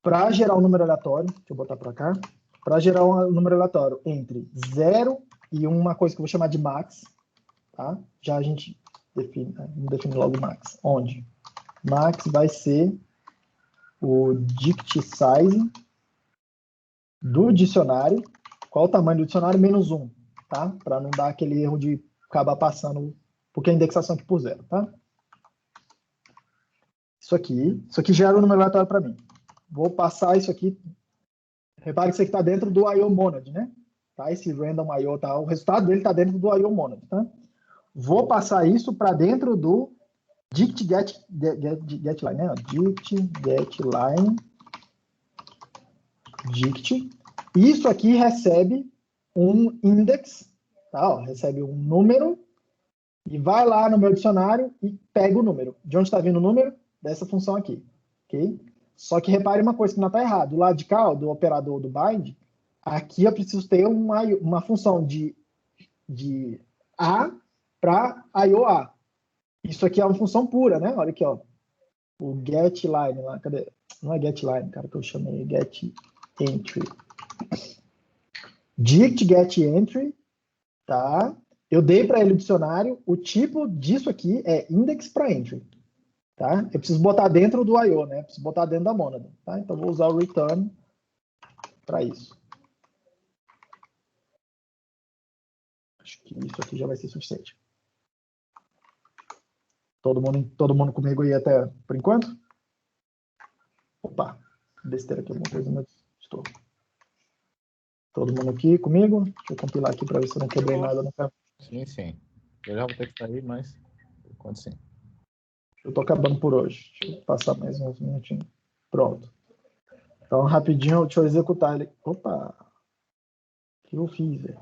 para gerar um número aleatório. Deixa eu botar para cá. Para gerar um número aleatório entre 0 e uma coisa que eu vou chamar de max. Tá? Já a gente Vamos definir logo o max. Onde? Max vai ser o dict size do dicionário. Qual o tamanho do dicionário? Menos 1, tá? Para não dar aquele erro de acabar passando, porque a indexação aqui por 0, tá? Isso aqui gera um número aleatório para mim. Vou passar isso aqui. Repare que isso aqui está dentro do IO Monad, né? Tá? Esse random IO, tá? O resultado dele está dentro do IO Monad, tá? Vou passar isso para dentro do dict getLine, né? Dict getLine dict. Isso aqui recebe um index, tá? Ó, recebe um número e vai lá no meu dicionário e pega o número. De onde está vindo o número? Dessa função aqui, ok? Só que repare uma coisa que não está errado. Do lado de cá, ó, do operador do bind, aqui eu preciso ter uma função de A para IOA. Isso aqui é uma função pura, né? Olha aqui, ó. O getLine lá, cadê? Não é getLine, cara, que eu chamei getEntry. Dict getEntry, tá? Eu dei para ele o dicionário, o tipo disso aqui é index para entry, tá? Eu preciso botar dentro do IO, né? Eu preciso botar dentro da monad, tá? Então vou usar o return para isso. Acho que isso aqui já vai ser suficiente. Todo mundo comigo aí até por enquanto? Opa, besteira aqui, alguma coisa, mas estou. Todo mundo aqui comigo? Deixa eu compilar aqui para ver se eu não quebrei nada no caminho. Sim, sim. Eu já vou ter que sair, mas por enquanto sim. Eu tô acabando por hoje. Deixa eu passar mais uns minutinhos. Pronto. Então, rapidinho, deixa eu executar ele. Opa! O que eu fiz, velho?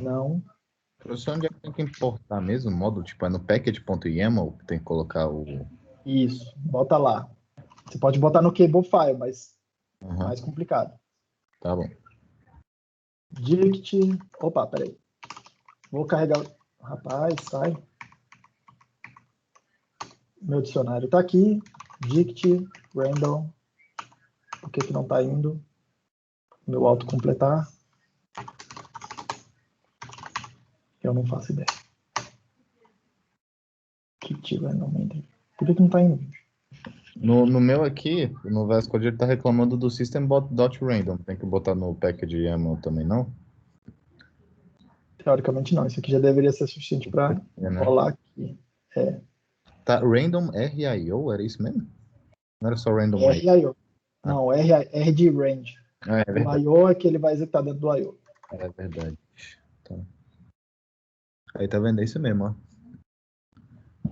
Não. Professor, onde é que tem que importar mesmo o módulo? Tipo, é no package.yaml que tem que colocar o... Isso, bota lá. Você pode botar no cable file, mas mais complicado. Tá bom. Dict. Opa, peraí. Vou carregar. Rapaz, sai. Meu dicionário tá aqui. Dict, random. Por que não tá indo? Meu autocompletar. Eu não faço ideia. Dict, random, entry. Por que não tá indo? No meu aqui, no VS Code, ele tá reclamando do system.random. Tem que botar no package YAML também, não? Teoricamente não. Isso aqui já deveria ser suficiente para rolar aqui. É. Tá, random RIO, era isso mesmo? Não era só random RIO. Não, R de range. É verdade. O IO é que ele vai executar dentro do IO. É verdade. Tá. Aí tá vendo? É isso mesmo, ó.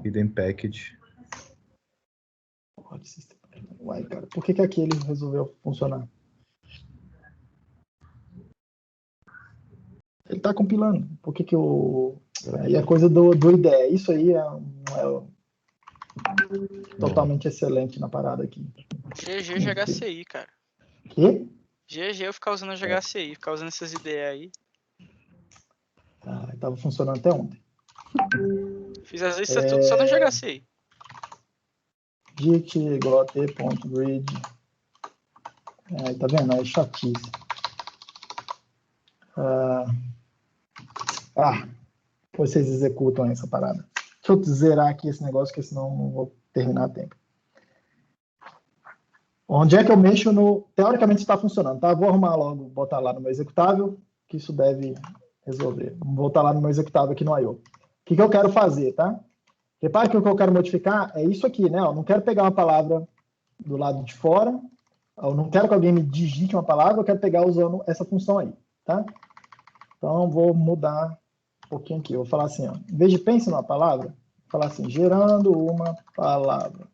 Hidden package. Uai, cara, por que aqui ele resolveu funcionar? Ele tá compilando. Por que o... Aí é coisa do IDE. Isso aí é totalmente excelente na parada aqui. GG de HCI, cara. Quê? GG eu ficar usando a HCI, ficar usando essas ideias aí. Ah, tava funcionando até ontem. Fiz as listas tudo só no GHCI. Dict igual a t.read. Tá vendo? É chatice. Vocês executam essa parada. Deixa eu zerar aqui esse negócio, porque senão não vou terminar a tempo. Onde é que eu mexo no... Teoricamente está funcionando, tá? Vou arrumar logo, botar lá no meu executável, que isso deve resolver. Vou botar lá no meu executável aqui no IO. O que eu quero fazer, tá? Repare que o que eu quero modificar é isso aqui, né? Eu não quero pegar uma palavra do lado de fora, eu não quero que alguém me digite uma palavra, eu quero pegar usando essa função aí, tá? Então, vou mudar um pouquinho aqui. Eu vou falar assim, ó, em vez de pense numa palavra, vou falar assim, gerando uma palavra.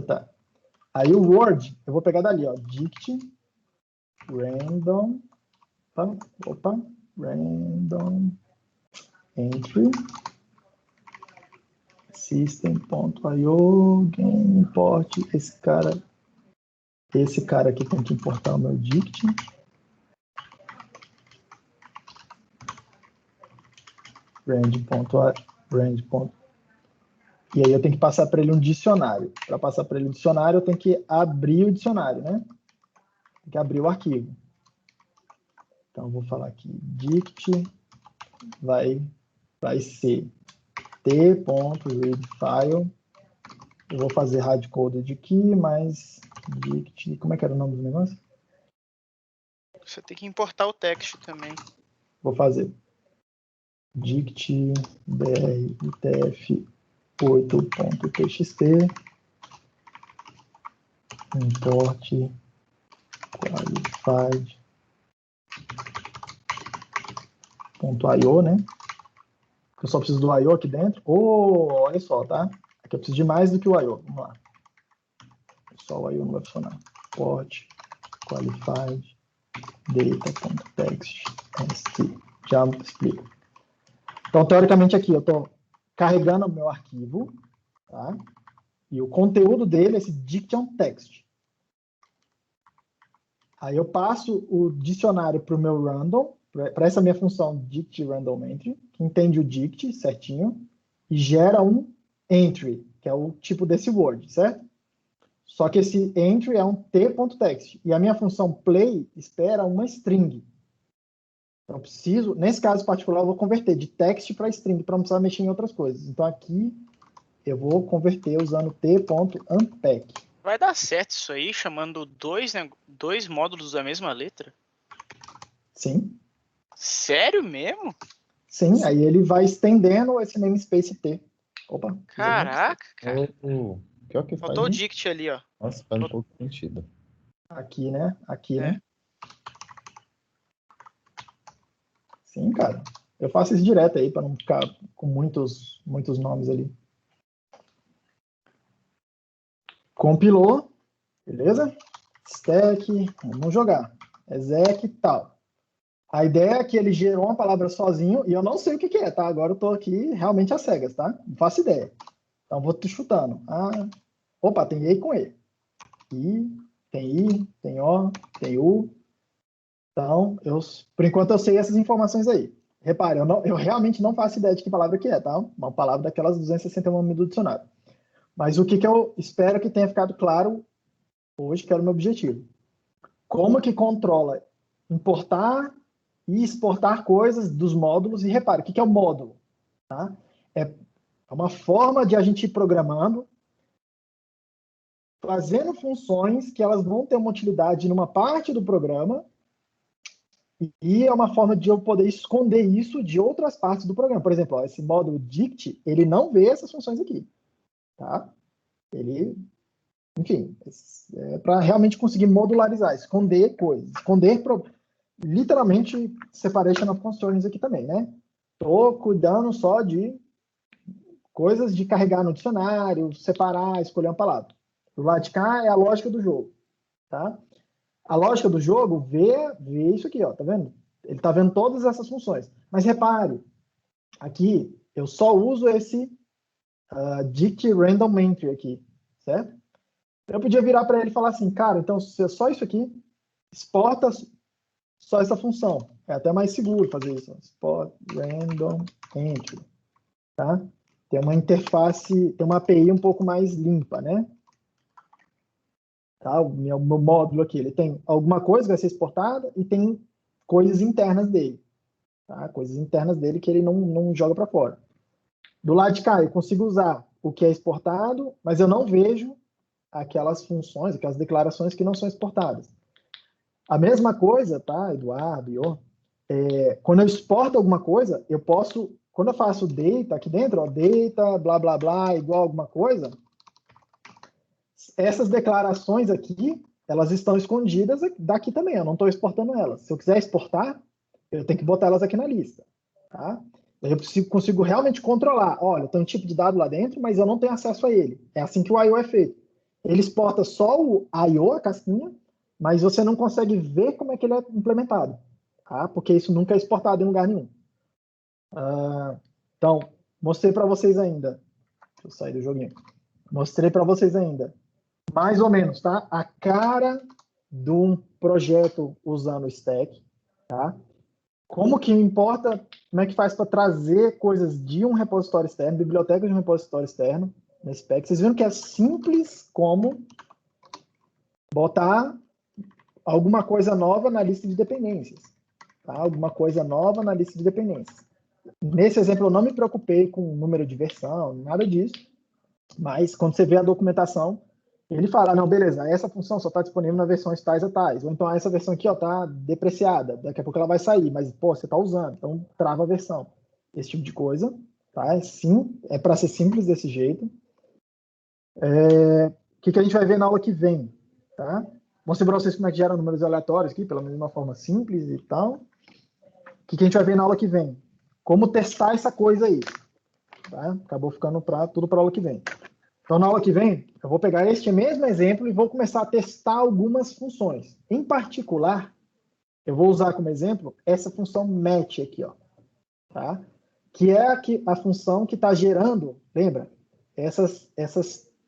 Tá. Aí o Word, eu vou pegar dali, ó, dict, random, random, entry, system.io, game import, esse cara aqui tem que importar o meu dict. Range. E aí eu tenho que passar para ele um dicionário. Para passar para ele um dicionário, eu tenho que abrir o dicionário, né? Tem que abrir o arquivo. Então, eu vou falar aqui, dict vai ser t.readfile. Eu vou fazer hardcoded aqui, mas dict, como é que era o nome do negócio? Você tem que importar o text também. Vou fazer dict brtf8.txt import qualified.io, né? Eu só preciso do I/O aqui dentro. Olha só, tá? Aqui eu preciso de mais do que o I/O. Vamos lá. Só o I/O não vai funcionar. Import qualified data.txt. Já explico. Então, teoricamente, aqui eu estou carregando o meu arquivo, tá? E o conteúdo dele é esse dict text. Aí eu passo o dicionário para o meu random, para essa minha função dict random entry, que entende o dict certinho, e gera um entry, que é o tipo desse word, certo? Só que esse entry é um t.text, e a minha função play espera uma string. Então, eu preciso, nesse caso particular, eu vou converter de text para string, para não precisar mexer em outras coisas. Então, aqui, eu vou converter usando t.unpack. Vai dar certo isso aí, chamando dois módulos da mesma letra? Sim. Sério mesmo? Sim, aí ele vai estendendo esse namespace T. Opa. Caraca, cara. Pior que Faltou o faz, dict ali, ó. Nossa, faz um pouco de sentido. Aqui, né? Aqui, É. né? Sim, cara. Eu faço isso direto aí, para não ficar com muitos nomes ali. Compilou. Beleza? Stack. Vamos jogar. Exec e tal. A ideia é que ele gerou uma palavra sozinho e eu não sei o que é, tá? Agora eu tô aqui realmente às cegas, tá? Não faço ideia. Então vou te chutando. Opa, tem E com E. Tem O, tem U. Então, por enquanto eu sei essas informações aí. Repare, eu realmente não faço ideia de que palavra que é, tá? Uma palavra daquelas 261 mil do dicionário. Mas o que eu espero que tenha ficado claro hoje, que era o meu objetivo. Como que controla importar e exportar coisas dos módulos. E repare, o que é o módulo? Tá? É uma forma de a gente ir programando, fazendo funções que elas vão ter uma utilidade numa parte do programa, e é uma forma de eu poder esconder isso de outras partes do programa. Por exemplo, ó, esse módulo dict, ele não vê essas funções aqui. Tá? Ele, enfim, é para realmente conseguir modularizar, esconder coisas, literalmente separation of constraints aqui também, né? Estou cuidando só de coisas de carregar no dicionário, separar, escolher uma palavra. Do lado de cá é a lógica do jogo, tá? A lógica do jogo vê isso aqui, ó, tá vendo? Ele tá vendo todas essas funções. Mas repare, aqui eu só uso esse dict random entry aqui, certo? Eu podia virar para ele e falar assim, cara, então se é só isso aqui, exporta só essa função. É até mais seguro fazer isso. Export random entry, tá? Tem uma interface, tem uma API um pouco mais limpa, né? Tá? O meu módulo aqui, ele tem alguma coisa que vai ser exportada e tem coisas internas dele. Tá? Coisas internas dele que ele não joga para fora. Do lado de cá, eu consigo usar o que é exportado, mas eu não vejo aquelas funções, aquelas declarações que não são exportadas. A mesma coisa, tá, Eduardo, quando eu exporto alguma coisa, eu posso, quando eu faço data aqui dentro, ó, data, blá, blá, blá, igual alguma coisa, essas declarações aqui, elas estão escondidas daqui também, eu não estou exportando elas. Se eu quiser exportar, eu tenho que botar elas aqui na lista. Tá? Eu consigo realmente controlar. Olha, tem um tipo de dado lá dentro, mas eu não tenho acesso a ele. É assim que o I/O é feito. Ele exporta só o I/O, a casquinha, mas você não consegue ver como é que ele é implementado. Tá? Porque isso nunca é exportado em lugar nenhum. Então, mostrei para vocês ainda. Deixa eu sair do joguinho. Mostrei para vocês ainda, mais ou menos, tá? A cara de um projeto usando o stack, tá? Como que importa, como é que faz para trazer coisas de um repositório externo, biblioteca de um repositório externo, nesse spec. Vocês viram que é simples como botar alguma coisa nova na lista de dependências. Tá? Alguma coisa nova na lista de dependências. Nesse exemplo, eu não me preocupei com o número de versão, nada disso. Mas quando você vê a documentação, ele fala, não, beleza, essa função só está disponível na versões tais a tais. Ou então essa versão aqui está depreciada, daqui a pouco ela vai sair, mas pô, você está usando, então trava a versão. Esse tipo de coisa, tá? É para ser simples desse jeito. O que a gente vai ver na aula que vem, tá? Mostrei para vocês como é que gera números aleatórios aqui, pela mesma forma simples e tal. O que a gente vai ver na aula que vem? Como testar essa coisa aí. Tá? Acabou ficando tudo para a aula que vem. Então, na aula que vem, eu vou pegar este mesmo exemplo e vou começar a testar algumas funções. Em particular, eu vou usar como exemplo essa função match aqui, ó, tá? Que é a função que está gerando, lembra? Essas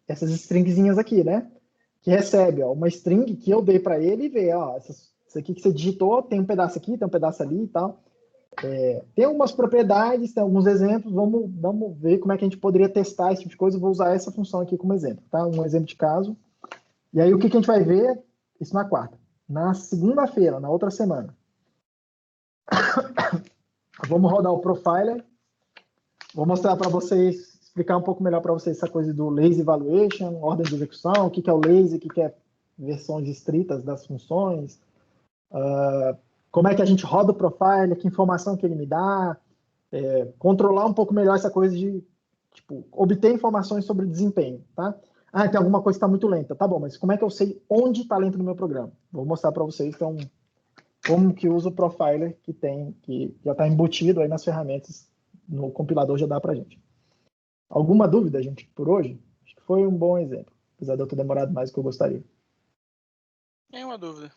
stringzinhas aqui, né? Que recebe ó, uma string que eu dei para ele e vê, ó, isso aqui que você digitou, tem um pedaço aqui, tem um pedaço ali e tal. Tem algumas propriedades, tem alguns exemplos, vamos ver como é que a gente poderia testar esse tipo de coisa. Eu vou usar essa função aqui como exemplo, tá? Um exemplo de caso. E aí o que a gente vai ver? Isso na quarta. Na segunda-feira, na outra semana, vamos rodar o Profiler. Vou mostrar para vocês, explicar um pouco melhor para vocês essa coisa do Lazy Evaluation, ordem de execução, o que é o Lazy, o que é versões estritas das funções, como é que a gente roda o Profiler, que informação que ele me dá, controlar um pouco melhor essa coisa de, tipo, obter informações sobre desempenho, tá? Ah, tem alguma coisa que está muito lenta. Tá bom, mas como é que eu sei onde está lento no meu programa? Vou mostrar para vocês, então, como que usa o Profiler que já está embutido aí nas ferramentas, no compilador já dá para gente. Alguma dúvida, gente, por hoje? Acho que foi um bom exemplo, apesar de eu ter demorado mais do que eu gostaria. Nenhuma dúvida.